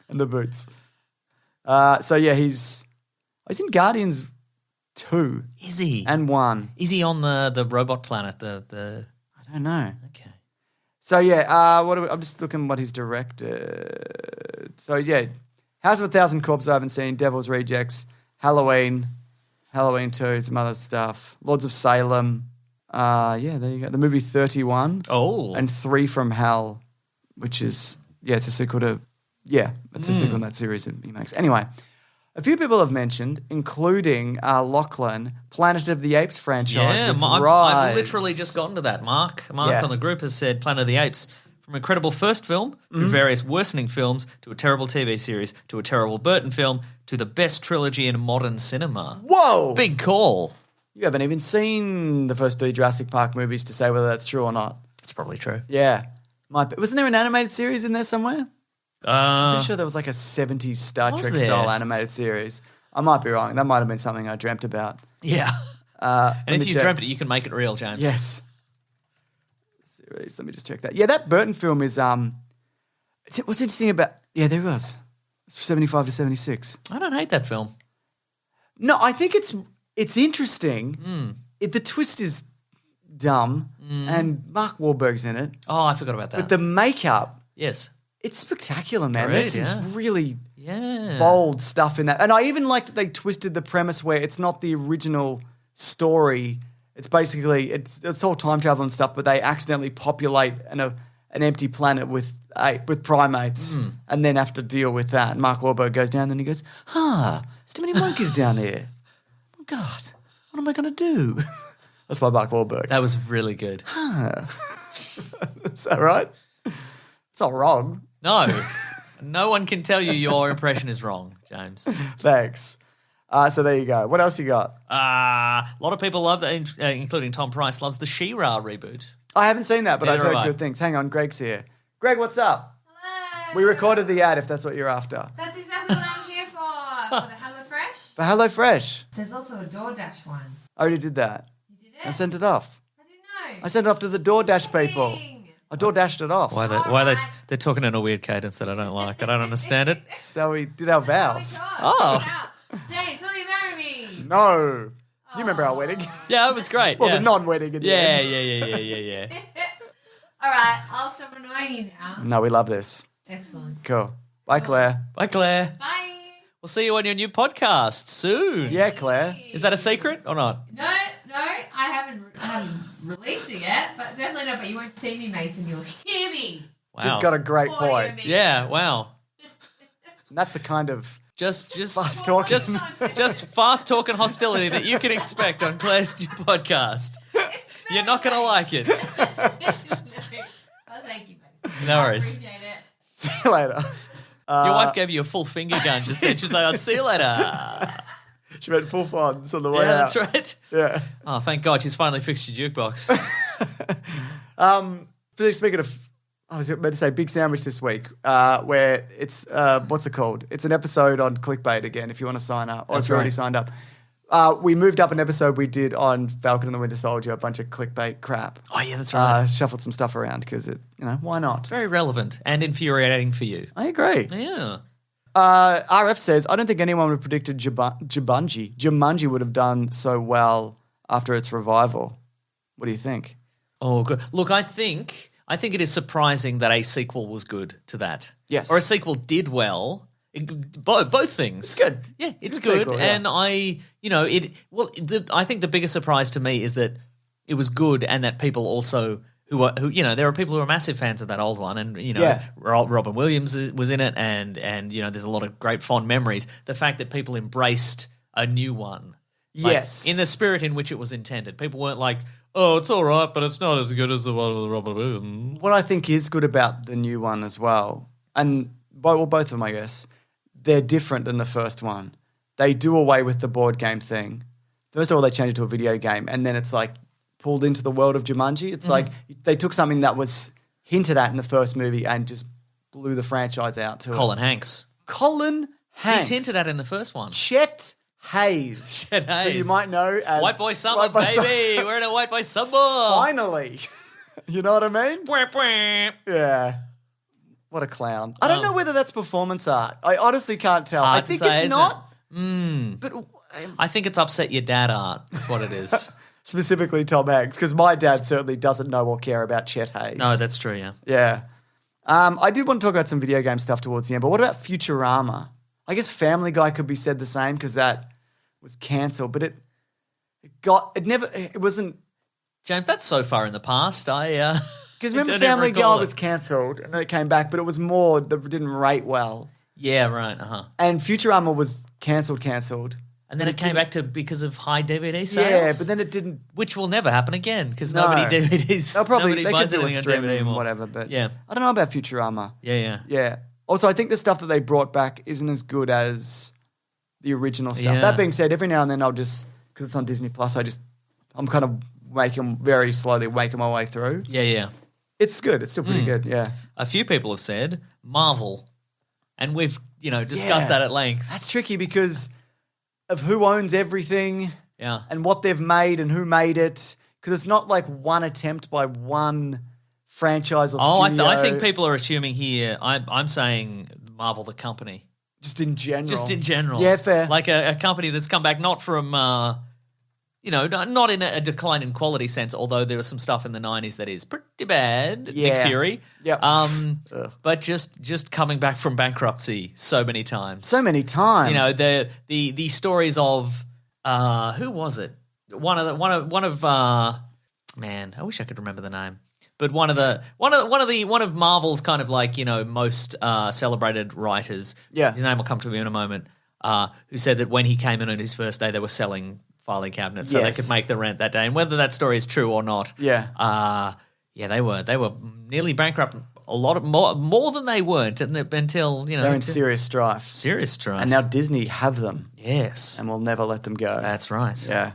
And the boots. So yeah, he's in Guardians 2 Is he? and 1. Is he on the robot planet? The I don't know. okay. So yeah, I'm just looking what he's directed. So yeah, House of a Thousand Corpses I haven't seen, Devil's Rejects, Halloween 2, some other stuff, Lords of Salem. Yeah, there you go. The movie 31 Oh, and 3 from Hell, which is it's a sequel to it's a sequel in that series that he makes. Anyway, a few people have mentioned, including Lachlan, Planet of the Apes franchise. yeah. with I've Rise. literally just gotten to that. Mark Yeah. on the group has said Planet of the Apes. From an incredible first film, through various worsening films, to a terrible TV series, to a terrible Burton film, to the best trilogy in modern cinema. Whoa! Big call. You haven't even seen the first 3 Jurassic Park movies to say whether that's true or not. That's probably true. Yeah. Might be. Wasn't there an animated series in there somewhere? I'm pretty sure there was like a 70s Star Was Trek there? style animated series. I might be wrong. That might have been something I dreamt about. Yeah. Let And me if you check. dreamt it, you can make it real, James. Yes. Series. Let me just check that. Yeah, that Burton film is what's interesting about there was. It's 75 to 76. I don't hate that film. No, I think it's interesting. The twist is dumb and Mark Wahlberg's in it. Oh, I forgot about that. But the makeup, yes. it's spectacular, man. Great, There's some yeah. really Yeah. bold stuff in that. And I even like that they twisted the premise where it's not the original story. It's basically, it's all time travel and stuff, but they accidentally populate an empty planet with primates and then have to deal with that. And Mark Wahlberg goes down and he goes, there's too many monkeys down here. Oh, God, what am I going to do? That's by Mark Wahlberg. That was really good. Is that right? It's not wrong. No. No one can tell you your impression is wrong, James. Thanks. So there you go. What else you got? A lot of people love that, including Tom Price, loves the She-Ra reboot. I haven't seen that, but I've Neither heard have I. good things. Hang on, Greg's here. Greg, what's up? Hello. We recorded the ad if that's what you're after. That's exactly what I'm here for. For the HelloFresh. For HelloFresh. There's also a DoorDash one. I already did that. You did it? I sent it off. I didn't know. I sent it off to the DoorDash people. Kidding. I DoorDashed it off. They're talking in a weird cadence that I don't like. I don't understand it. So we did our Oh, my vows. God. Oh. Check it out. James, will you marry me? No. You remember our wedding? Yeah, it was great. Well, yeah. the non-wedding in the Yeah. end. All right, I'll stop annoying you now. No, we love this. Excellent. Cool. Bye, Claire. Bye, Claire. Bye. We'll see you on your new podcast soon. Yeah, Claire. Is that a secret or not? No, I haven't released it yet, but definitely not. But you won't see me, Mason. You'll hear me. Wow. She's got a great Or hear point. me. Yeah, wow. And that's the kind of Just fast talking. just fast talk and hostility that you can expect on Claire's new podcast. You're not going to like it. Oh, thank you, baby. No I worries. appreciate it. See you later. Your wife gave you a full finger gun just then. She was like, I'll see you later. She went full fronts on the way Yeah, out. that's right. Yeah. Oh, thank God she's finally fixed your jukebox. Speaking of, I was meant to say Big Sandwich this week, where it's, what's it called? It's an episode on Clickbait again, if you want to sign up, or That's if you already right. signed up. We moved up an episode we did on Falcon and the Winter Soldier, a bunch of clickbait crap. Oh, yeah, that's right. Shuffled some stuff around because why not? Very relevant and infuriating for you. I agree. Yeah. RF says, I don't think anyone would have predicted Jumanji would have done so well after its revival. What do you think? Oh, good. Look, I think it is surprising that a sequel was good to that. Yes. Or a sequel did well. Both things. It's good. Yeah, it's It's a good. sequel, yeah. And I think the biggest surprise to me is that it was good and that people also who there are people who are massive fans of that old one, and Yeah. Robin Williams was in it, and there's a lot of great fond memories. The fact that people embraced a new one, like, Yes. in the spirit in which it was intended. People weren't like, oh, it's all right, but it's not as good as the one with Robin Williams. What I think is good about the new one as well, and both of them, I guess, they're different than the first one. They do away with the board game thing. First of all, they changed it to a video game, and then it's like pulled into the world of Jumanji. It's like they took something that was hinted at in the first movie and just blew the franchise out to Colin Hanks. Colin Hanks. He's hinted at in the first one. Chet Hayes. Chet Who Hayes. you might know as White Boy Summer, White Boy baby. We're in a White Boy Summer. Finally. You know what I mean? Bwah, bwah. Yeah. What a clown. I don't know whether that's performance art. I honestly can't tell. I Hard to think say, it's isn't not. it? But I think it's upset your dad art. Is what it is. specifically Tom Hanks, because my dad certainly doesn't know or care about Chet Hayes. No, that's true. Yeah. Yeah. I did want to talk about some video game stuff towards the end, but what about Futurama? I guess Family Guy could be said the same because that was cancelled, but it wasn't. James, that's so far in the past. Because remember I don't Family recall Guy it. was cancelled and then it came back, but it was more that didn't rate well. Yeah, right. And Futurama was cancelled. And then it came back to because of high DVD sales. Yeah, but then it didn't. which will never happen again because No. nobody DVDs. They'll probably nobody they buys could do a anything on stream DVD and anymore. whatever, but Yeah. I don't know about Futurama. Yeah. Yeah. Also, I think the stuff that they brought back isn't as good as the original stuff. Yeah. That being said, every now and then because it's on Disney Plus, I'm kind of very slowly making my way through. Yeah. It's good. It's still pretty good. Yeah. A few people have said Marvel, and we've discussed Yeah. that at length. That's tricky because of who owns everything Yeah. and what they've made and who made it. Because it's not like one attempt by one franchise or Oh, studio. I think people are assuming here. I'm saying Marvel, the company, Just in general. just in general. Yeah, fair. Like a company that's come back not from, not in a decline in quality sense. Although there was some stuff in the '90s that is pretty bad. Yeah. Nick Fury. Yep. But just coming back from bankruptcy so many times. So many times. The stories of who was it? One of man, I wish I could remember the name. But one of Marvel's kind of like most celebrated writers. Yeah. His name will come to me in a moment. Who said that when he came in on his first day, they were selling filing cabinet so they Yes. could make the rent that day. And whether that story is true or not, Yeah. they were nearly bankrupt. A lot of more than they weren't until They're in serious strife. serious strife. And now Disney have them yes, and will never let them go. that's right. Yeah.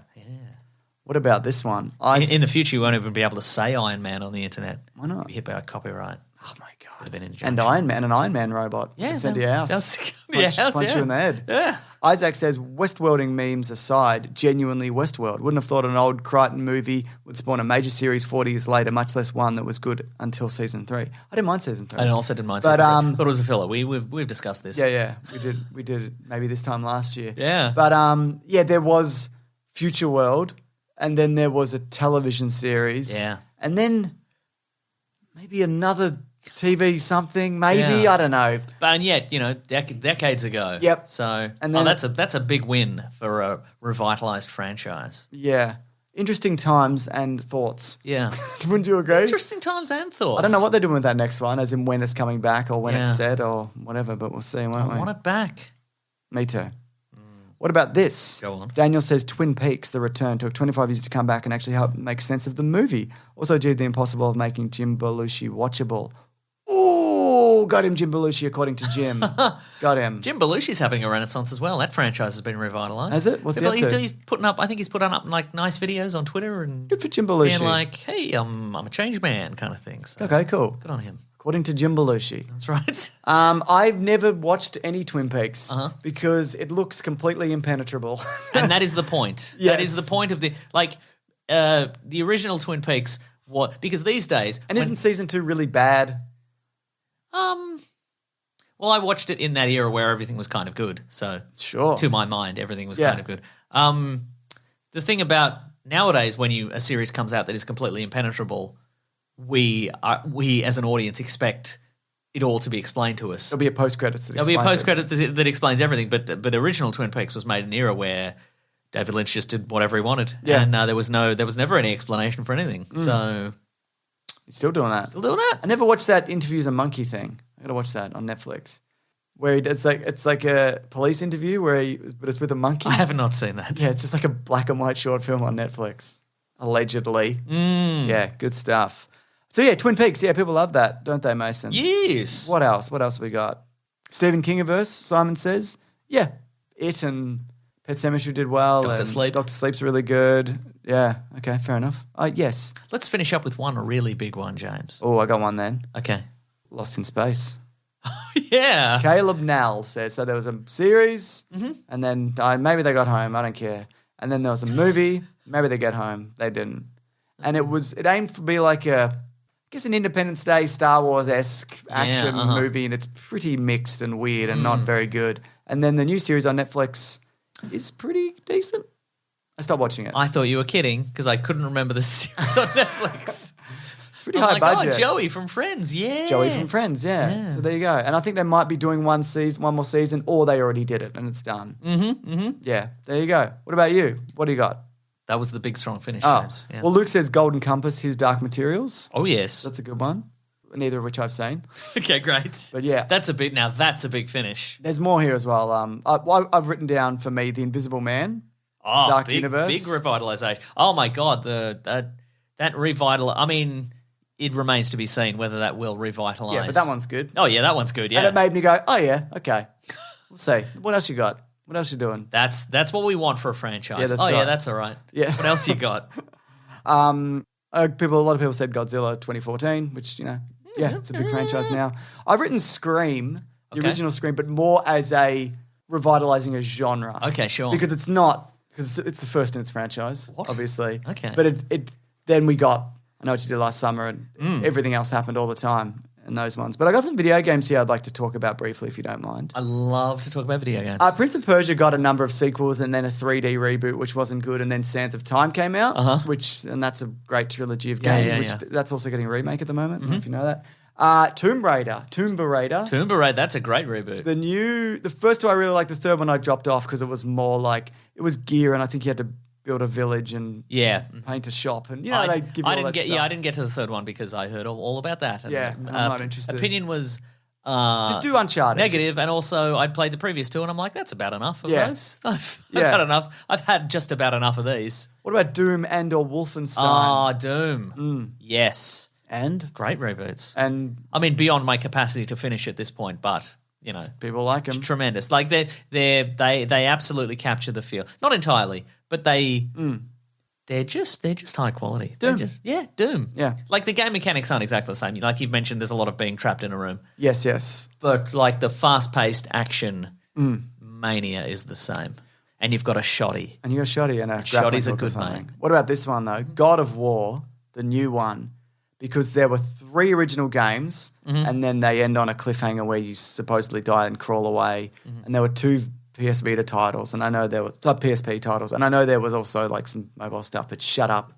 What about this one? In the future, you won't even be able to say Iron Man on the internet. Why not? You'll be hit by a copyright. Oh my God. Would have been an And an Iron Man robot. Yeah, Send to your house. Punch you in the head. Yeah. Isaac says, Westworlding memes aside, genuinely Westworld. Wouldn't have thought an old Crichton movie would spawn a major series 40 years later, much less one that was good until season 3. I didn't mind season 3. I also didn't mind. But, thought it was a filler. We've discussed this. Yeah. We did it maybe this time last year. Yeah. But there was Future World, and then there was a television series. Yeah. And then maybe another TV something, maybe, Yeah. I don't know. But and yet, decades ago. Yep. So And then- that's a big win for a revitalized franchise. Yeah. Interesting times and thoughts. Yeah. Wouldn't you agree? Interesting times and thoughts. I don't know what they're doing with that next one, as in when it's coming back or when Yeah. it's set or whatever, but we'll see, won't I we? want it back. Me too. What about this? Go on. Daniel says Twin Peaks, The Return, took 25 years to come back and actually help make sense of the movie. Also did the impossible of making Jim Belushi watchable. Ooh, got him, Jim Belushi, according to Jim. Got him. Jim Belushi's having a renaissance as well. That franchise has been revitalized. Has it? What's he up to? He's putting up. I think he's put up like nice videos on Twitter and Good for Jim Belushi. being like, "Hey, I'm a changed man," kind of thing. So Okay, cool. good on him. According to Jim Belushi. That's right. I've never watched any Twin Peaks Uh-huh. because it looks completely impenetrable. And that is the point. Yes. That is the point of the original Twin Peaks. What? Because these days, And isn't season 2 really bad? well, I watched it in that era where everything was kind of good. So Sure. to my mind, everything was Yeah. kind of good. The thing about nowadays, when a series comes out that is completely impenetrable, we as an audience expect it all to be explained to us. There'll be a post-credits that There'll be a explains it. post-credit that explains everything, but original Twin Peaks was made in an era where David Lynch just did whatever he wanted, Yeah. and there was never any explanation for anything. So He's still doing that. still doing that. I never watched that Interviews a Monkey thing. I gotta watch that on Netflix. Where it's like a police interview but it's with a monkey. I have not seen that. Yeah, it's just like a black and white short film on Netflix. Allegedly. Mm. Yeah, good stuff. So yeah, Twin Peaks. Yeah, people love that, don't they, Mason? Yes. What else? What else we got? Stephen Kingiverse, Simon says. Yeah, It and Pet Sematary did well. Dr. and Sleep. Dr. Sleep's really good. Yeah, okay, fair enough. Yes. Let's finish up with one really big one, James. Oh, I got one then. Okay. Lost in Space. Yeah. Caleb Nell says, so there was a series, Mm-hmm. and then maybe they got home, I don't care. And then there was a movie, maybe they get home, they didn't. And it aimed to be like an Independence Day, Star Wars-esque action movie, and it's pretty mixed and weird and not very good. And then the new series on Netflix is pretty decent. I stopped watching it. I thought you were kidding because I couldn't remember the series on Netflix. It's pretty I'm high like, budget. oh, Joey from Friends, yeah. Joey from Friends, yeah. So there you go. And I think they might be doing one more season, or they already did it and it's done. Yeah, there you go. What about you? What do you got? That was the big strong finish, Oh, James. Yeah. well, Luke says Golden Compass, His Dark Materials. Oh, yes. That's a good one. Neither of which I've seen. Okay, great. But yeah. That's a big finish. There's more here as well. I've written down for me The Invisible Man. Oh, Dark big, Universe. big revitalization. Oh my God, that revital. I mean, it remains to be seen whether that will revitalize. Yeah, but that one's good. Oh yeah, that one's good. Yeah, And it made me go, oh yeah, okay. We'll see. What else you got? What else you doing? that's what we want for a franchise. Yeah, that's yeah, right. that's all right. Yeah. What else you got? A lot of people said Godzilla 2014, which, it's a big franchise now. I've written Scream, the Okay. original Scream, but more as a revitalizing a genre. Okay, sure. Because it's not, because it's the first in its franchise, What? obviously. Okay. But then we got I Know What You Did Last Summer, and Mm. everything else happened all the time in those ones. But I got some video games here I'd like to talk about briefly, if you don't mind. I love to talk about video games. Prince of Persia got a number of sequels and then a 3D reboot, which wasn't good, and then Sands of Time came out, and that's a great trilogy of Yeah, games, yeah, which that's also getting a remake at the moment. I don't know if you know that. Tomb Raider. Tomb Raider, that's a great reboot. The first two I really liked. The third one I dropped off because it was more like, it was gear, and I think you had to build a village and yeah. paint a shop, and I they give you all that stuff. I didn't get to the third one because I heard all about that. And, Yeah, I'm not interested. Opinion was Just do Uncharted. Negative, and also I played the previous two, and I'm like, that's about enough of Yeah. those. I've Yeah. had enough. I've had just about enough of these. What about Doom and or Wolfenstein? Ah, Doom. Yes. And Great reboots. I mean, beyond my capacity to finish at this point, but you know, people like them. tremendous. Like they absolutely capture the feel. Not entirely, but they're just high quality. Doom. Doom. Yeah. Like the game mechanics aren't exactly the same. Like you've mentioned, there's a lot of being trapped in a room. Yes. But like the fast-paced action mania is the same. And you've got a shoddy. And you got Shoddy and a Shoddy's grappling a hook or good something. name. What about this one though? God of War, the new one, because there were 3 original games, and then they end on a cliffhanger where you supposedly die and crawl away. And there were 2 PS Vita titles, and I know there were PSP titles, and I know there was also like some mobile stuff. But shut up.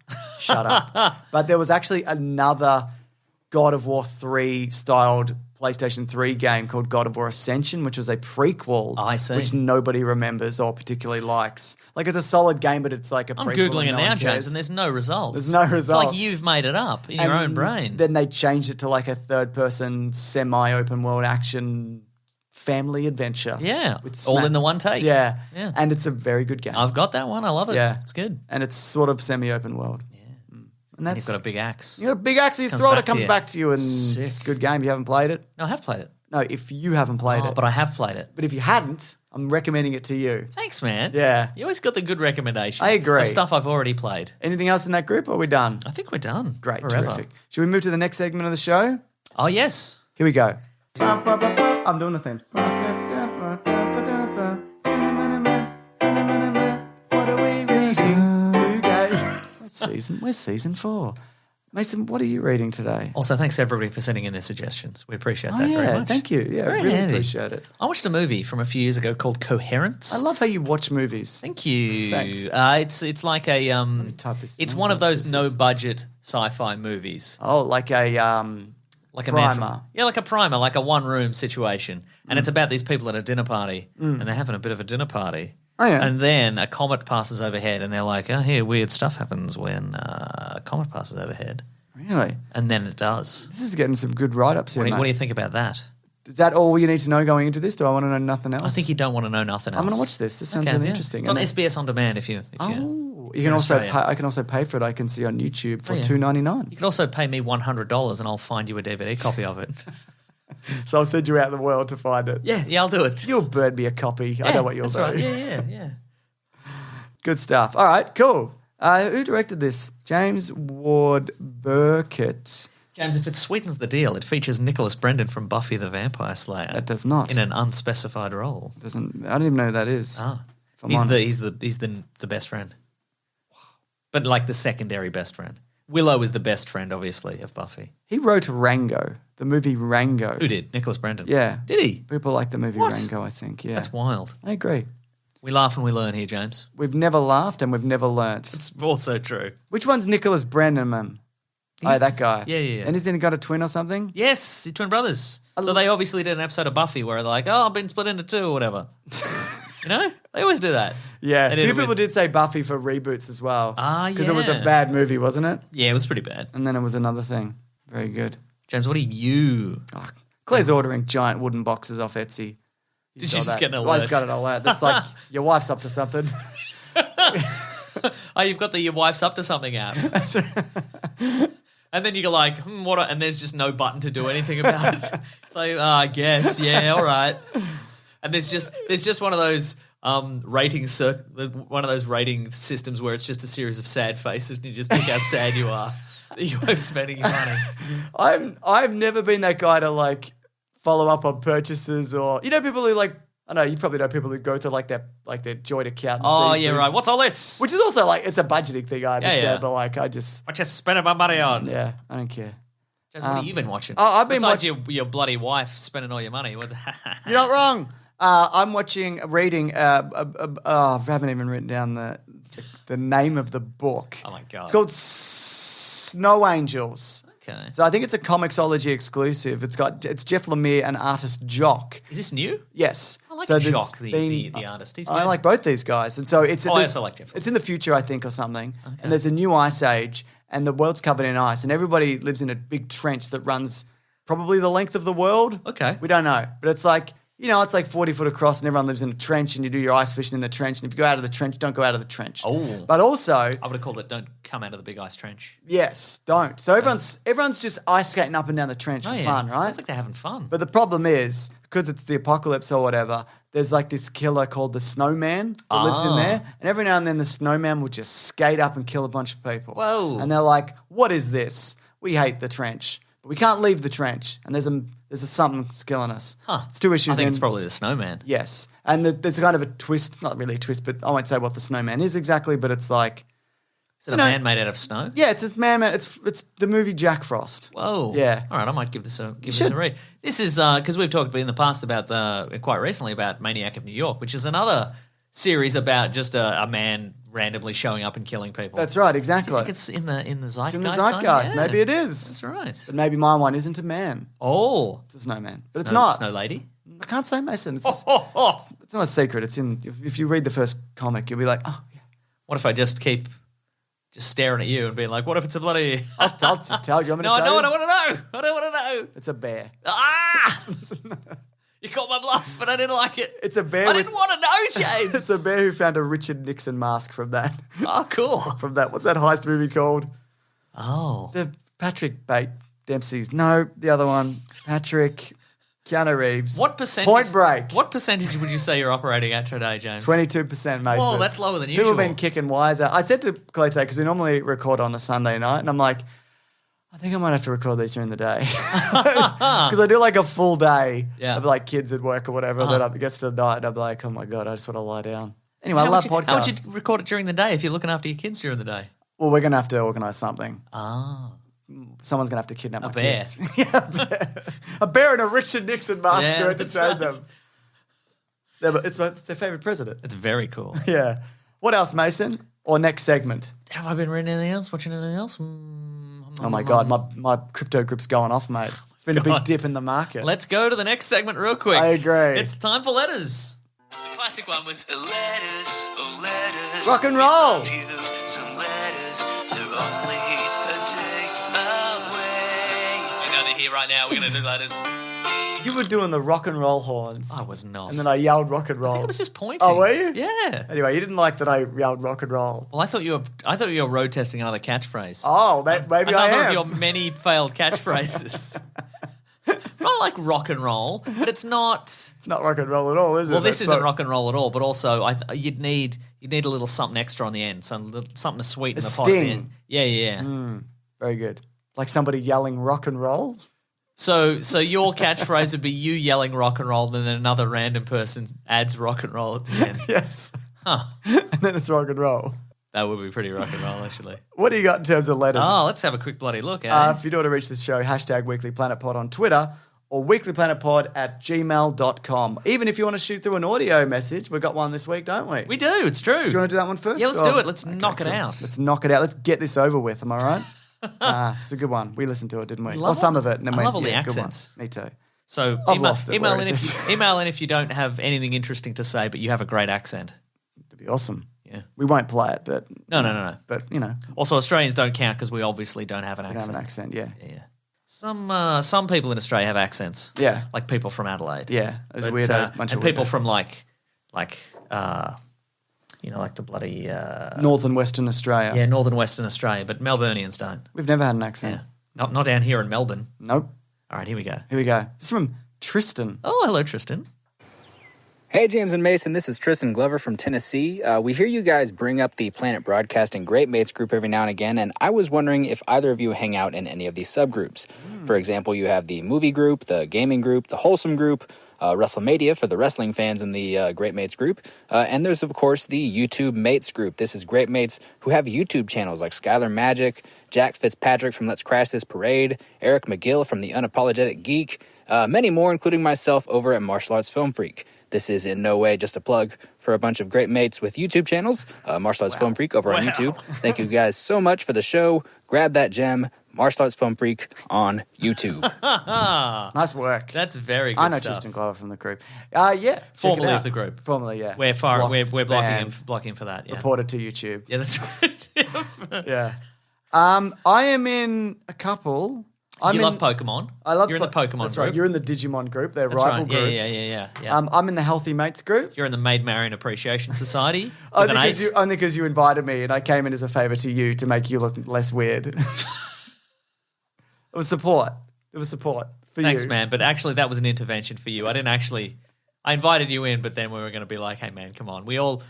But there was actually another God of War 3 styled PlayStation 3 game called God of War Ascension, which was a prequel, I see. which nobody remembers or particularly likes. Like it's a solid game, but it's like a I'm prequel. Googling it and no now, one James, cares. and there's no results. There's no It's results. like you've made it up in your And own brain. Then they changed it to like a third-person semi-open world action family adventure. Yeah, with all in the one take. Yeah, Yeah. and it's a very good game. I've got that one. I love it. Yeah. It's good. And it's sort of semi-open world. Yeah, and And that's you've got a big axe. you got a big axe in your Comes throat. back It to comes you. back to you, and Sick. it's a good game. You haven't played it? No, I have played it. No, if you haven't played it. But I have played it. But if you hadn't, I'm recommending it to you. Thanks, man. Yeah. You always got the good recommendations. I agree. Of stuff I've already played. Anything else in that group, or are we done? I think we're done. Great, Forever. terrific. Should we move to the next segment of the show? Oh, yes. Here we go. I'm doing the thing. What are we reading today? Where's season 4? Mason, what are you reading today? Also, thanks to everybody for sending in their suggestions. We appreciate Oh, that very yeah, much. thank you. Yeah, Very I really handy. appreciate it. I watched a movie from a few years ago called Coherence. I love how you watch movies. Thank you. Thanks. It's like a type this it's in one of so those this is- no budget sci-fi movies. Oh, like a Like a man primer. from, like a primer, like a one-room situation, and it's about these people at a dinner party, and they're having a bit of a dinner party. Oh, yeah. And then a comet passes overhead, and they're like, "Oh, here, weird stuff happens when a comet passes overhead." Really? And then it does. This is getting some good write-ups here, What do mate. you think about that? Is that all you need to know going into this? Do I want to know nothing else? I think you don't want to know nothing else. I'm going to watch this. This sounds Okay, really yeah. interesting. It's on And SBS On Demand if you Oh, you you're can also Australian. pay, I can also pay for it. I can see on YouTube for Oh, yeah. $2.99. You can also pay me $100 and I'll find you a DVD copy of it. So I'll send you out in the world to find it. Yeah, I'll do it. You'll bird me a copy. I know what you'll that's do. Right. Yeah. Good stuff. All right, cool. Who directed this? James Ward Burkett. James, if it sweetens the deal, it features Nicholas Brendan from Buffy the Vampire Slayer. That does not. In an unspecified role. Doesn't. I don't even know who that is. Ah, if I'm he's honest. the best friend. Wow. But like the secondary best friend. Willow is the best friend, obviously, of Buffy. He wrote Rango, the movie Rango. Who did? Nicholas Brendan. Yeah. Did he? People like the movie What? Rango, I think. Yeah. That's wild. I agree. We laugh and we learn here, James. We've never laughed and we've never learnt. It's also true. Which one's Nicholas Brennan, man? Oh, that guy. Yeah. And he's then got a twin or something? Yes, the twin brothers. So they obviously did an episode of Buffy where they're like, oh, I've been split into 2 or whatever. You know? They always do that. Yeah. They A did few it with- people did say Buffy for reboots as well. Ah, Because it was a yeah. bad movie, wasn't it? Yeah, it was pretty bad. And then it was another thing. Very good. James, what are you? Oh, Claire's ordering giant wooden boxes off Etsy. You Did saw you just that? get an Well, I just alert? got an alert. That's like, your wife's up to something. Oh, you've got the Your Wife's Up to Something app. And then you go like, and there's just no button to do anything about it. It's like, I guess, yeah, all right. And there's just one of those rating systems where it's just a series of sad faces and you just pick how sad you are that you are spending your money. I've never been that guy to like follow up on purchases or people who like I know you probably know people who go to like their joint account. And Oh, see yeah, things, right. What's all this? Which is also like it's a budgeting thing. I understand, yeah. but like I just What you spending my money on? I don't care. James, what have you been watching? Oh, I've been Besides your bloody wife spending all your money. You're not wrong. I'm reading. I haven't even written down the name of the book. Oh my God. It's called Snow Angels. Okay. So I think it's a Comixology exclusive. It's Jeff Lemire and artist Jock. Is this new? Yes. I like so there's Jock, the artist. He's I good. like both these guys, and so it's. I also like Jeff It's in the future, I think, or something. Okay. And there's a new ice age, and the world's covered in ice, and everybody lives in a big trench that runs probably the length of the world. Okay. We don't know. But it's like, it's like 40 foot across and everyone lives in a trench and you do your ice fishing in the trench. And if you go out of the trench, don't go out of the trench. Oh. But also... I would have called it don't come out of the big ice trench. Yes, don't. So everyone's just ice skating up and down the trench for fun, right? Sounds like they're having fun. But the problem is, because it's the apocalypse or whatever, there's like this killer called the Snowman that lives in there. And every now and then the Snowman will just skate up and kill a bunch of people. Whoa. And they're like, what is this? We hate the trench. But we can't leave the trench. And there's something that's killing us. Huh. It's 2 issues I think in. it's probably the snowman. Yes. And there's kind of a twist. It's not really a twist, but I won't say what the Snowman is exactly, but it's like... Is it a man made out of snow? Yeah, it's this man. It's the movie Jack Frost. Whoa. Yeah. All right, I might give this a read. This is because we've talked in the past quite recently about Maniac of New York, which is another series about just a man randomly showing up and killing people. That's right, exactly. Do you think it's in the zeitgeist? It's in the zeitgeist. Yeah. Maybe it is. That's right. But maybe my one isn't a man. Oh. It's a snowman. But it's not. Snow lady? I can't say, Mason. It's not a secret. It's in. If you read the first comic, you'll be like, oh, yeah. What if I just keep staring at you and being like, what if it's a bloody... I'll just tell you. I'm going to No, tell I you. don't want to know. I don't want to know. It's a bear. Ah! You caught my bluff, but I didn't like it. It's a bear. I didn't want to know, James. It's a bear who found a Richard Nixon mask from that. Oh, cool. From that. What's that heist movie called? Oh. The Patrick Bate Dempsey's. No, the other one. Keanu Reeves. What percentage? Point Break. What percentage would you say you're operating at today, James? 22%, Mason. Whoa, that's lower than People usual. have been kicking wires out. I said to Clayton, because we normally record on a Sunday night, and I'm like, I think I might have to record these during the day. Because I do like a full day of like kids at work or whatever. Then it gets to the night and I'm like, oh my God, I just want to lie down. Anyway, I love podcasts. How would you record it during the day if you're looking after your kids during the day? Well, we're going to have to organise something. Ah. Someone's going to have to kidnap my bear. kids. Yeah, a bear and a Richard Nixon mask to entertain them. It's their favourite president. It's very cool. Yeah. What else, Mason? Or next segment? Have I been reading anything else? Watching anything else? Oh my God, my crypto grip's going off, mate. It's been a big dip in the market. Let's go to the next segment real quick. I agree. It's time for letters. The classic one was letters, oh letters. Rock and roll. We love you. Some letters, they're only a day away. You know they're here right now. We're going to do letters. You were doing the rock and roll horns. I was not. And then I yelled rock and roll. I think I was just pointing. Oh, were you? Yeah. Anyway, you didn't like that I yelled rock and roll. Well, I thought you were road testing another catchphrase. Oh, maybe I am. Another of your many failed catchphrases. Not like rock and roll, but it's not. It's not rock and roll at all, is it? Well, this isn't rock and roll at all, but also you'd need a little something extra on the end, something to sweeten the pot at the end. Yeah. Very good. Like somebody yelling rock and roll? So your catchphrase would be you yelling rock and roll, and then another random person adds rock and roll at the end. Yes. Huh. And then it's rock and roll. That would be pretty rock and roll, actually. What do you got in terms of letters? Oh, let's have a quick bloody look, eh? If you do want to reach this show, #WeeklyPlanetPod on Twitter or weeklyplanetpod@gmail.com. Even if you want to shoot through an audio message, we've got one this week, don't we? We do, it's true. Do you want to do that one first? Yeah, let's do it. Let's knock it out. Let's knock it out. Let's get this over with, am I right? It's a good one. We listened to it, didn't we? Love some of it. And then I love all the good one. accents. Me too. So I've lost it. email Where in is it? email in if you don't have anything interesting to say, but you have a great accent. It'd be awesome. Yeah. We won't play it, but... No. But, you know, Also, Australians don't count because we obviously don't have an we accent. have an accent, yeah. Yeah. Some people in Australia have accents. Yeah. Like people from Adelaide. Yeah. Those But, weirdos. Bunch and of people weirdos. from like the bloody North and Western Australia. northern Western Australia, but Melburnians don't. We've never had an accent. Yeah. Not down here in Melbourne. Nope. All right, here we go. Here we go. This is from Tristan. Oh, hello, Tristan. Hey, James and Mason, this is Tristan Glover from Tennessee. We hear you guys bring up the Planet Broadcasting Great Mates group every now and again, and I was wondering if either of you hang out in any of these subgroups. For example, you have the movie group, the gaming group, the wholesome group, WrestleMania for the wrestling fans in the Great Mates group, and there's, of course, the YouTube Mates group. This is Great Mates who have YouTube channels like Skylar Magic, Jack Fitzpatrick from Let's Crash This Parade, Eric McGill from The Unapologetic Geek, many more, including myself over at Martial Arts Film Freak. This is in no way just a plug for a bunch of great mates with YouTube channels. Martial Arts Film Freak over on YouTube. Thank you guys so much for the show. Grab that gem. Martial Arts Film Freak on YouTube. Nice work. That's very good I know stuff. Tristan Glover from the group. Yeah. check it Formerly out. of the group. Formerly, yeah. We're Blocked, blocking banned, him for that. Yeah. Reported to YouTube. Yeah, that's right. Yeah. I am in a couple. You love Pokemon. You're in the Pokemon That's group. right. You're in the Digimon group. They're That's rival right. groups. Yeah. I'm in the Healthy Mates group. You're in the Maid Marian Appreciation Society. With an 8. Only because you invited me and I came in as a favour to you to make you look less weird. It was support. For Thanks, you. man. But actually, that was an intervention for you. I invited you in, but then we were going to be like, hey, man, come on. We all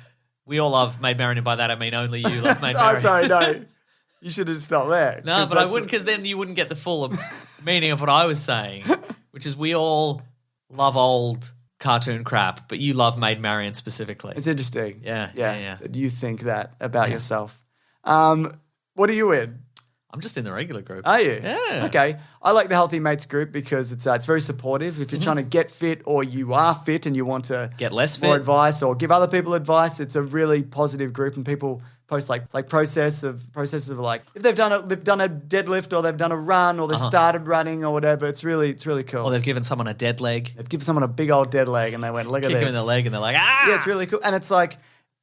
love Maid Marian, and by that I mean only you love Maid Marian. I'm sorry, no. You should have stopped there. No, but I wouldn't, because then you wouldn't get the full meaning of what I was saying, which is we all love old cartoon crap, but you love Maid Marian specifically. It's interesting. Yeah. That you think that about yourself. What are you in? I'm just in the regular group. Are you? Yeah. Okay. I like the Healthy Mates group because it's very supportive. If you're trying to get fit or you are fit and you want to Get less more fit. advice or give other people advice, it's a really positive group, and people post like processes of like if they've done a deadlift or they've done a run or they've started running or whatever. It's really cool. Or they've given someone a dead leg. They've given someone a big old dead leg and they went, look at Kick this. them in the leg and they're like, ah! Yeah, it's really cool. And it's like,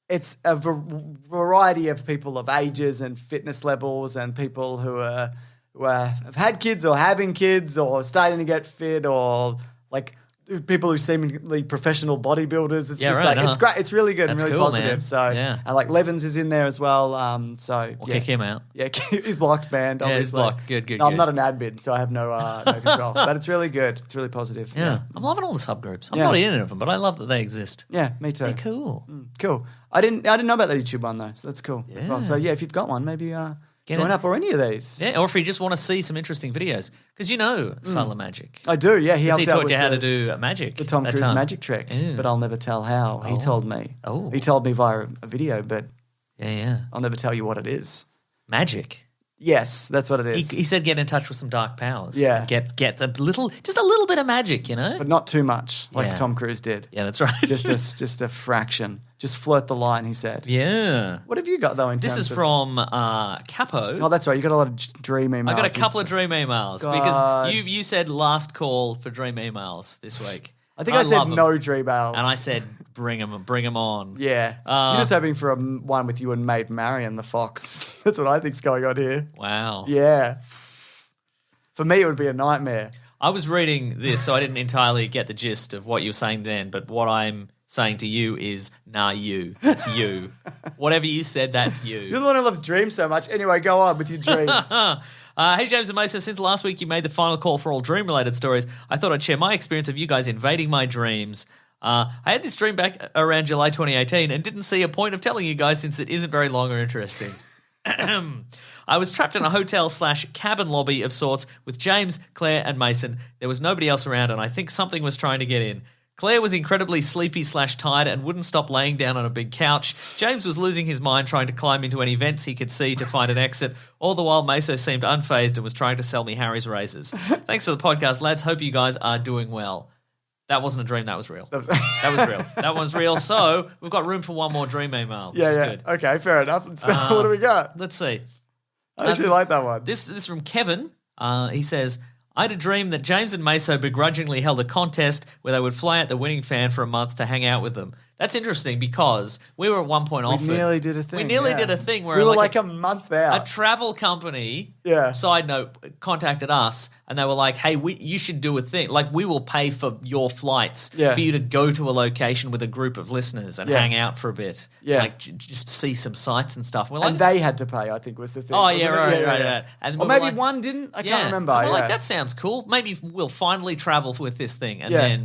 it's a variety of people of ages and fitness levels and people who have had kids or having kids or starting to get fit or like people who seemingly professional bodybuilders. It's it's great. It's really good That's and really cool, positive. man. So, Yeah. and like Levins is in there as well. We'll kick him out. Yeah, he's blocked, banned. Yeah, he's Obviously. blocked. Good. No, I'm not an admin, so I have no control. But it's really good. It's really positive. Yeah. I'm loving all the subgroups. I'm Yeah. not in any of them, but I love that they exist. Yeah, me too. They're cool. Cool. I didn't know about the YouTube one though, so that's cool as well. So yeah, if you've got one, maybe join in. up or any of these. Yeah, or if you just want to see some interesting videos. Because you know Silent Magic. I do. Yeah, he He helped out taught with you how to do magic. the Tom at Cruise time. magic trick, Ooh. but I'll never tell how. He told me. Oh. He told me via a video, but Yeah. I'll never tell you what it is. Magic. Yes, that's what it is. He said get in touch with some dark powers. Yeah. Get just a little bit of magic, you know? but not too much, like Yeah. Tom Cruise did. Yeah, that's right. Just a fraction. Just flirt the line, he said. yeah. What have you got though? This is from Capo. Oh, that's right. You got a lot of dream emails. I got a couple of dream emails God. because you said last call for dream emails this week. I think I said love 'em. no dream emails. And I said bring them on. yeah. You're just hoping for one with you and Maid Marian the Fox. That's what I think's going on here. Wow. Yeah. For me, it would be a nightmare. I was reading this, so I didn't entirely get the gist of what you were saying then, but what I'm saying to you is, nah, you. It's you. Whatever you said, that's you. You're the one who loves dreams so much. Anyway, go on with your dreams. Hey, James and Mesa, since last week you made the final call for all dream-related stories, I thought I'd share my experience of you guys invading my dreams. I had this dream back around July 2018 and didn't see a point of telling you guys since it isn't very long or interesting. I was trapped in a hotel/cabin lobby of sorts with James, Claire, and Mason. There was nobody else around, and I think something was trying to get in. Claire was incredibly sleepy/tired and wouldn't stop laying down on a big couch. James was losing his mind trying to climb into any vents he could see to find an exit. All the while, Meso seemed unfazed and was trying to sell me Harry's razors. Thanks for the podcast, lads. Hope you guys are doing well. That wasn't a dream. That was real. That was real. That was real. So we've got room for one more dream email. Which is good. Okay, fair enough. Let's start. What do we got? Let's see. I actually like that one. This is from Kevin. He says, I had a dream that James and Meso begrudgingly held a contest where they would fly out the winning fan for a month to hang out with them. That's interesting because we were at one point offered. We nearly did a thing. We nearly did a thing where we were like a month out. A travel company, Yeah. side note, contacted us and they were like, hey, you should do a thing. Like, we will pay for your flights Yeah. for you to go to a location with a group of listeners and Yeah. hang out for a bit. Yeah. Like, just see some sights and stuff. We're like, And they had to pay, I think, was the thing. oh, wasn't yeah, it? right. And Or we were maybe like- one didn't. I yeah. can't remember. And we're like, yeah. that sounds cool. Maybe we'll finally travel with this thing. And Yeah.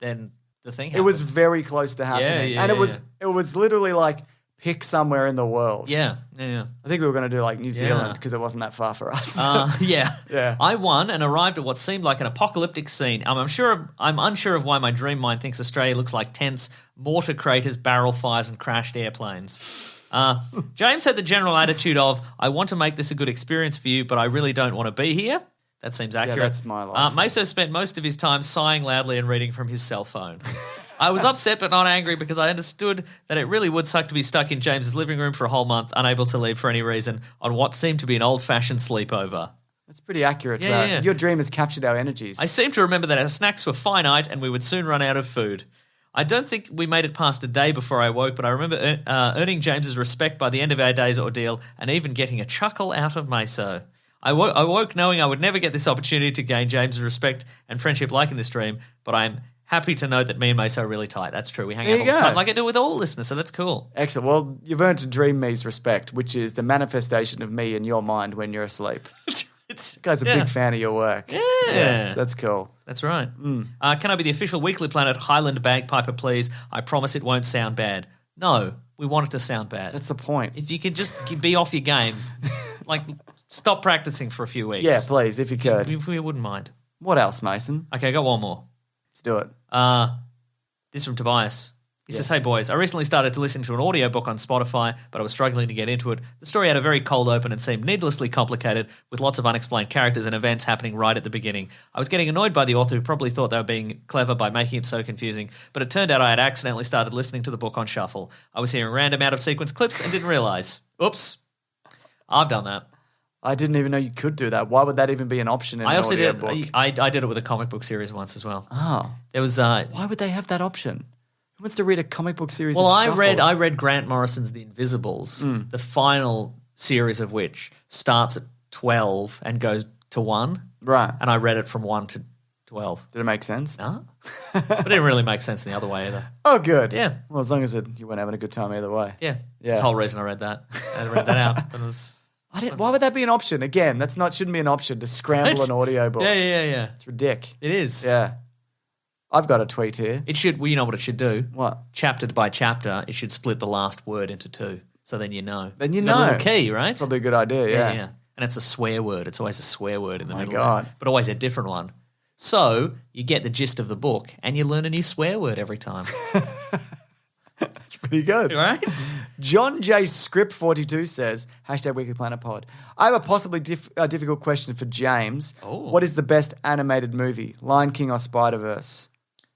then the thing It happened. was very close to happening. Yeah, and yeah. it was literally like pick somewhere in the world. Yeah. I think we were going to do like New Zealand because it wasn't that far for us. Yeah. Yeah. I won and arrived at what seemed like an apocalyptic scene. I'm unsure of why my dream mind thinks Australia looks like tents, mortar craters, barrel fires, and crashed airplanes. James had the general attitude of, I want to make this a good experience for you, but I really don't want to be here. That seems accurate. that's my life. Meso spent most of his time sighing loudly and reading from his cell phone. I was upset but not angry because I understood that it really would suck to be stuck in James's living room for a whole month, unable to leave for any reason, on what seemed to be an old-fashioned sleepover. That's pretty accurate. Yeah, right? yeah. Your dream has captured our energies. I seem to remember that our snacks were finite and we would soon run out of food. I don't think we made it past a day before I woke, but I remember earning James's respect by the end of our day's ordeal and even getting a chuckle out of Meso. I woke knowing I would never get this opportunity to gain James' respect and friendship like in this dream, but I'm happy to know that me and Mace are really tight. That's true. We hang There out you all the go. time, like I do with all listeners, so that's cool. Excellent. Well, you've earned to Dream Me's respect, which is the manifestation of me in your mind when you're asleep. It's, You guys are a big fan of your work. Yeah. So that's cool. That's right. Can I be the official Weekly Planet Highland Bagpiper, please? I promise it won't sound bad. No, we want it to sound bad. That's the point. If you could just be off your game, like stop practicing for a few weeks. Yeah, please, if you could. We wouldn't mind. What else, Mason? Okay, I got one more. Let's do it. This is from Tobias. He says, hey boys, I recently started to listen to an audiobook on Spotify, but I was struggling to get into it. The story had a very cold open and seemed needlessly complicated with lots of unexplained characters and events happening right at the beginning. I was getting annoyed by the author who probably thought they were being clever by making it so confusing, but it turned out I had accidentally started listening to the book on shuffle. I was hearing random out of sequence clips and didn't realize. Oops. I've done that. I didn't even know you could do that. Why would that even be an option in I an also did. audiobook? I did it with a comic book series once as well. Oh. There was Why would they have that option? Who wants to read a comic book series? well, in I shuffle? read Grant Morrison's The Invisibles, the final series of which starts at 12 and goes to 1. Right. And I read it from 1 to 12. Did it make sense? No? But it didn't really make sense in the other way either. Oh, good. Yeah. Well, as long as you weren't having a good time either way. Yeah. Yeah. That's the whole reason I read that. I read that out. It was... Why would that be an option? Again, shouldn't be an option to scramble an audiobook. Yeah. It's ridiculous. It is. Yeah. I've got a tweet here. It should, well, you know what it should do? What? Chapter by chapter, it should split the last word into 2. So then you know. Then you Got a know. little key, right? Probably a good idea, yeah. Yeah. And it's a swear word. It's always a swear word in the My middle. God. But always a different one. So you get the gist of the book and you learn a new swear word every time. It's pretty good. Right? John J. Script 42 says, #Weekly Planet Pod. I have a possibly difficult question for James. Oh. What is the best animated movie? Lion King or Spider-Verse?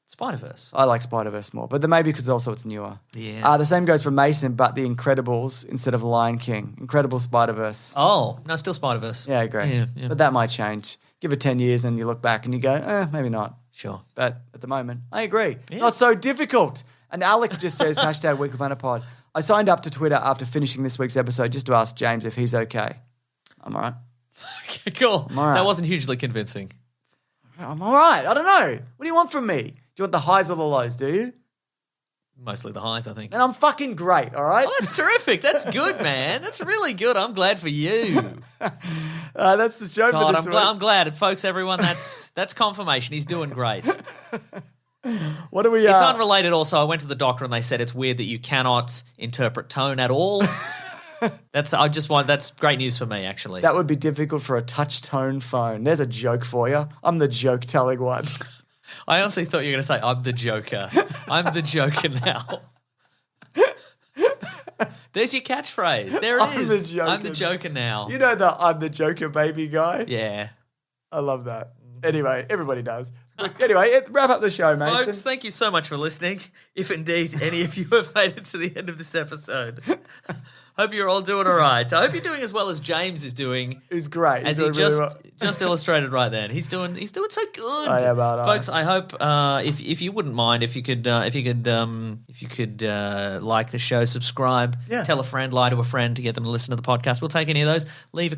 Spider-Verse. I like Spider-Verse more, but then maybe because also it's newer. Yeah. The same goes for Mason, but The Incredibles instead of Lion King. Incredible Spider-Verse. Oh, no, still Spider-Verse. Yeah, great. Yeah. But that might change. Give it 10 years and you look back and you go, maybe not. Sure. But at the moment, I agree. Yeah. Not so difficult. And Alec just says, #Weekly Planet Pod. I signed up to Twitter after finishing this week's episode just to ask James if he's okay. I'm all right. Okay, cool. all right. That wasn't hugely convincing. I'm all right. I don't know. What do you want from me? Do you want the highs or the lows, do you? Mostly the highs, I think. And I'm fucking great, all right? Oh, that's terrific. That's good, man. That's really good. I'm glad for you. That's the show for God, this week. I'm glad. Folks, everyone, that's confirmation. He's doing great. What do we... It's unrelated also. I went to the doctor and they said it's weird that you cannot interpret tone at all. That's great news for me, actually. That would be difficult for a touch-tone phone. There's a joke for you. I'm the joke-telling one. I honestly thought you were going to say, I'm the Joker. I'm the Joker now. There's your catchphrase. There it is. I'm the Joker. I'm the Joker now. You know the I'm the Joker baby guy? Yeah. I love that. Anyway, everybody does. But anyway, wrap up the show, Mason. Folks, thank you so much for listening. If indeed any of you have made it to the end of this episode. Hope you're all doing all right. I hope you're doing as well as James is doing. He's great. As He's he doing really just illustrated right then. He's doing so good. I am, aren't I? Folks, I hope if you wouldn't mind if you could like the show, subscribe, Yeah. tell a friend, lie to a friend to get them to listen to the podcast. We'll take any of those. Leave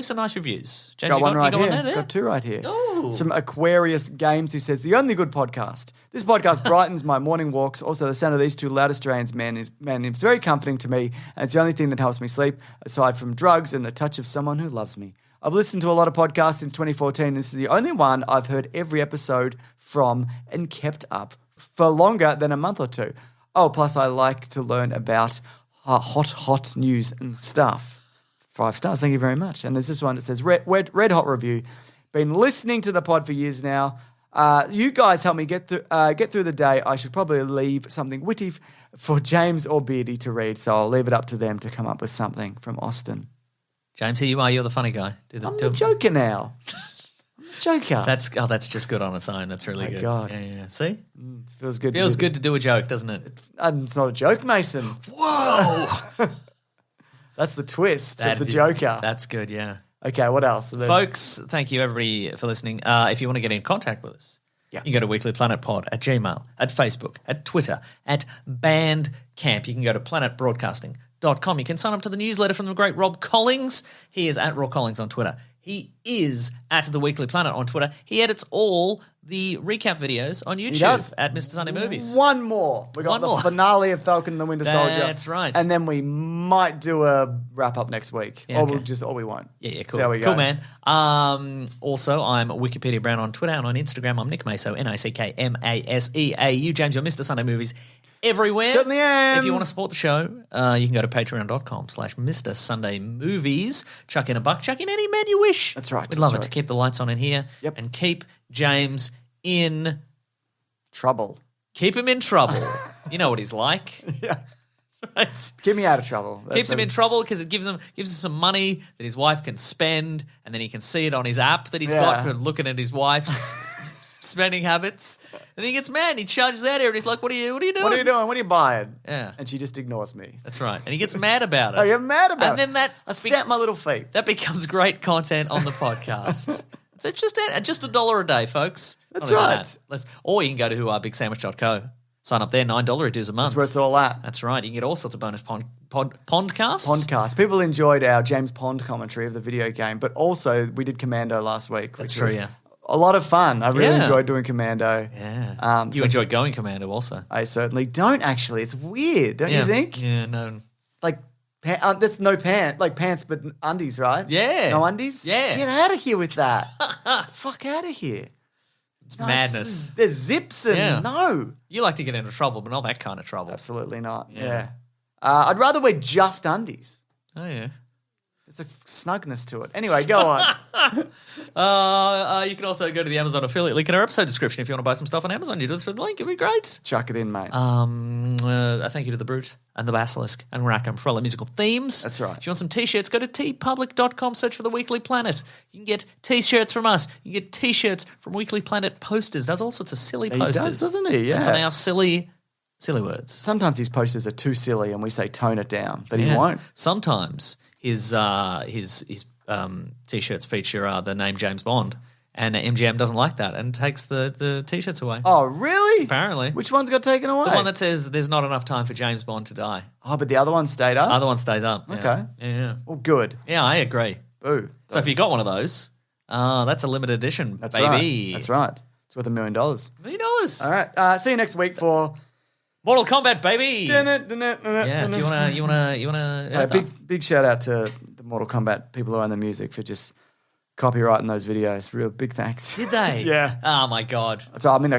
some nice reviews. James, Got you one right you got here. one there? Got 2 right here. Ooh. Some Aquarius Games who says, the only good podcast. This podcast brightens my morning walks. Also, the sound of these 2 loud Australians men is very comforting to me, and it's the only thing that helps me sleep, aside from drugs and the touch of someone who loves me. I've listened to a lot of podcasts since 2014. This is the only one I've heard every episode from and kept up for longer than a month or 2. Oh, plus I like to learn about hot news and stuff. 5 stars, thank you very much. And there's this one that says, red hot review. Been listening to the pod for years now. You guys help me get through the day. I should probably leave something witty for James or Beardy to read, so I'll leave it up to them to come up with something from Austin. James, here you are. You're the funny guy. I'm the Joker now. I'm the Joker. That's just good on its own. That's really My good. God. Yeah. See? It feels good. Feels good to do a joke, doesn't it? It's not a joke, Mason. Whoa! That's the twist of the Joker. That's good, yeah. Okay, what else? Folks, thank you everybody for listening. If you want to get in contact with us, Yeah. You can go to weeklyplanetpod at Gmail, at Facebook, at Twitter, at Bandcamp. You can go to planetbroadcasting.com. You can sign up to the newsletter from the great Rob Collings. He is at Raw Collings on Twitter. He is at The Weekly Planet on Twitter. He edits all the recap videos on YouTube does. at Mr. Sunday Movies. One more. We got One the more. finale of Falcon and the Winter Soldier. That's right. And then we might do a wrap up next week. Yeah, or okay. or we won't. Yeah, cool. See how we go. Cool, man. Also, I'm Wikipedia Brown on Twitter, and on Instagram, I'm Nick Maso, NickMaseau. James, you're Mr. Sunday Movies everywhere. Certainly am. If you want to support the show, you can go to patreon.com/Mr. Sunday Movies. Chuck in a buck, chuck in any man you wish. That's right, We'd love that's it to right. keep the lights on in here Yep. and keep James in... Trouble. Keep him in trouble. You know what he's like. Yeah. Right. Keep me out of trouble. Keeps him in trouble because it gives him some money that his wife can spend, and then he can see it on his app that he's got for looking at his wife's spending habits. And he gets mad. He charges out here, and he's like, "What are you doing? What are you doing? What are you buying?" Yeah. And she just ignores me. That's right. And he gets mad about it. I get mad about And it. then that I stamp my little feet. that becomes great content on the podcast. So it's just $1 a day, folks. That's Not even right. that. Or you can go to bigsandwich.co. Sign up there, $9 it is a month. That's where it's all at. That's right. You can get all sorts of bonus podcasts. Podcast. People enjoyed our James Pond commentary of the video game, but also we did Commando last week. That's which true, was yeah. a lot of fun. I really Yeah. enjoyed doing Commando. Yeah. You so enjoy going Commando also. I certainly don't actually. It's weird, don't Yeah. you think? Yeah, no. Like, that's no pants, like pants, but undies, right? Yeah. No undies? Yeah. Get out of here with that. Fuck out of here. It's No, madness. There's zips and Yeah. no. You like to get into trouble, but not that kind of trouble. Absolutely not. Yeah. Yeah. I'd rather wear just undies. Oh, yeah. There's a snugness to it. Anyway, go on. You can also go to the Amazon affiliate link in our episode description if you want to buy some stuff on Amazon. You do it through the link. It'd be great. Chuck it in, mate. Thank you to The Brute and The Basilisk and Rackham for all the musical themes. That's right. If you want some T-shirts, go to tpublic.com, search for The Weekly Planet. You can get T-shirts from us. You can get T-shirts from Weekly Planet posters. Does all sorts of silly He posters. does, doesn't he? Based on Yeah. our silly words. Sometimes his posters are too silly and we say tone it down, but he Yeah. won't. Sometimes his T-shirts feature the name James Bond, and MGM doesn't like that and takes the T-shirts away. Oh, really? Apparently. Which one's got taken away? The one that says there's not enough time for James Bond to die. Oh, but the other one stayed up? Other one stays up. Yeah. Okay. Yeah. Well, good. Yeah, I agree. Boo. So if you got one of those, that's a limited edition, That's baby. right. That's right. It's worth $1 million. All $1 million. right. See you next week for... Mortal Kombat, baby. Yeah, Yeah, if you wanna. big shout out to the Mortal Kombat people who own the music for just copyrighting those videos. Real big thanks. Did they? Yeah. Oh my god. So I'm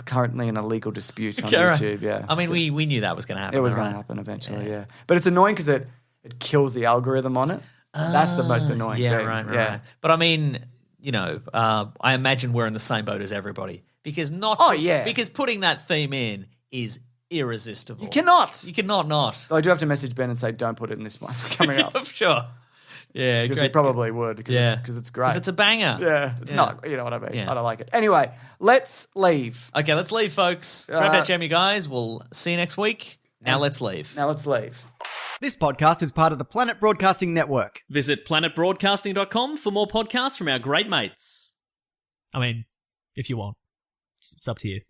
currently in a legal dispute on Okay, right. YouTube. Yeah. I mean, So we knew that was going to happen. it was right? going to happen eventually. Yeah. But it's annoying because it kills the algorithm on it. That's the most annoying Yeah, thing. right. But I mean, I imagine we're in the same boat as everybody because because putting that theme in is irresistible. You cannot. You cannot not. So I do have to message Ben and say, don't put it in this one coming up. Sure. Yeah, Because he probably would because it's great. Because it's a banger. Yeah, it's Yeah. not. You know what I mean? Yeah. I don't like it. Anyway, let's leave. Okay, let's leave, folks. Grab that jam, you guys. We'll see you next week. Now let's leave. Now let's leave. This podcast is part of the Planet Broadcasting Network. Visit planetbroadcasting.com for more podcasts from our great mates. I mean, if you want. It's up to you.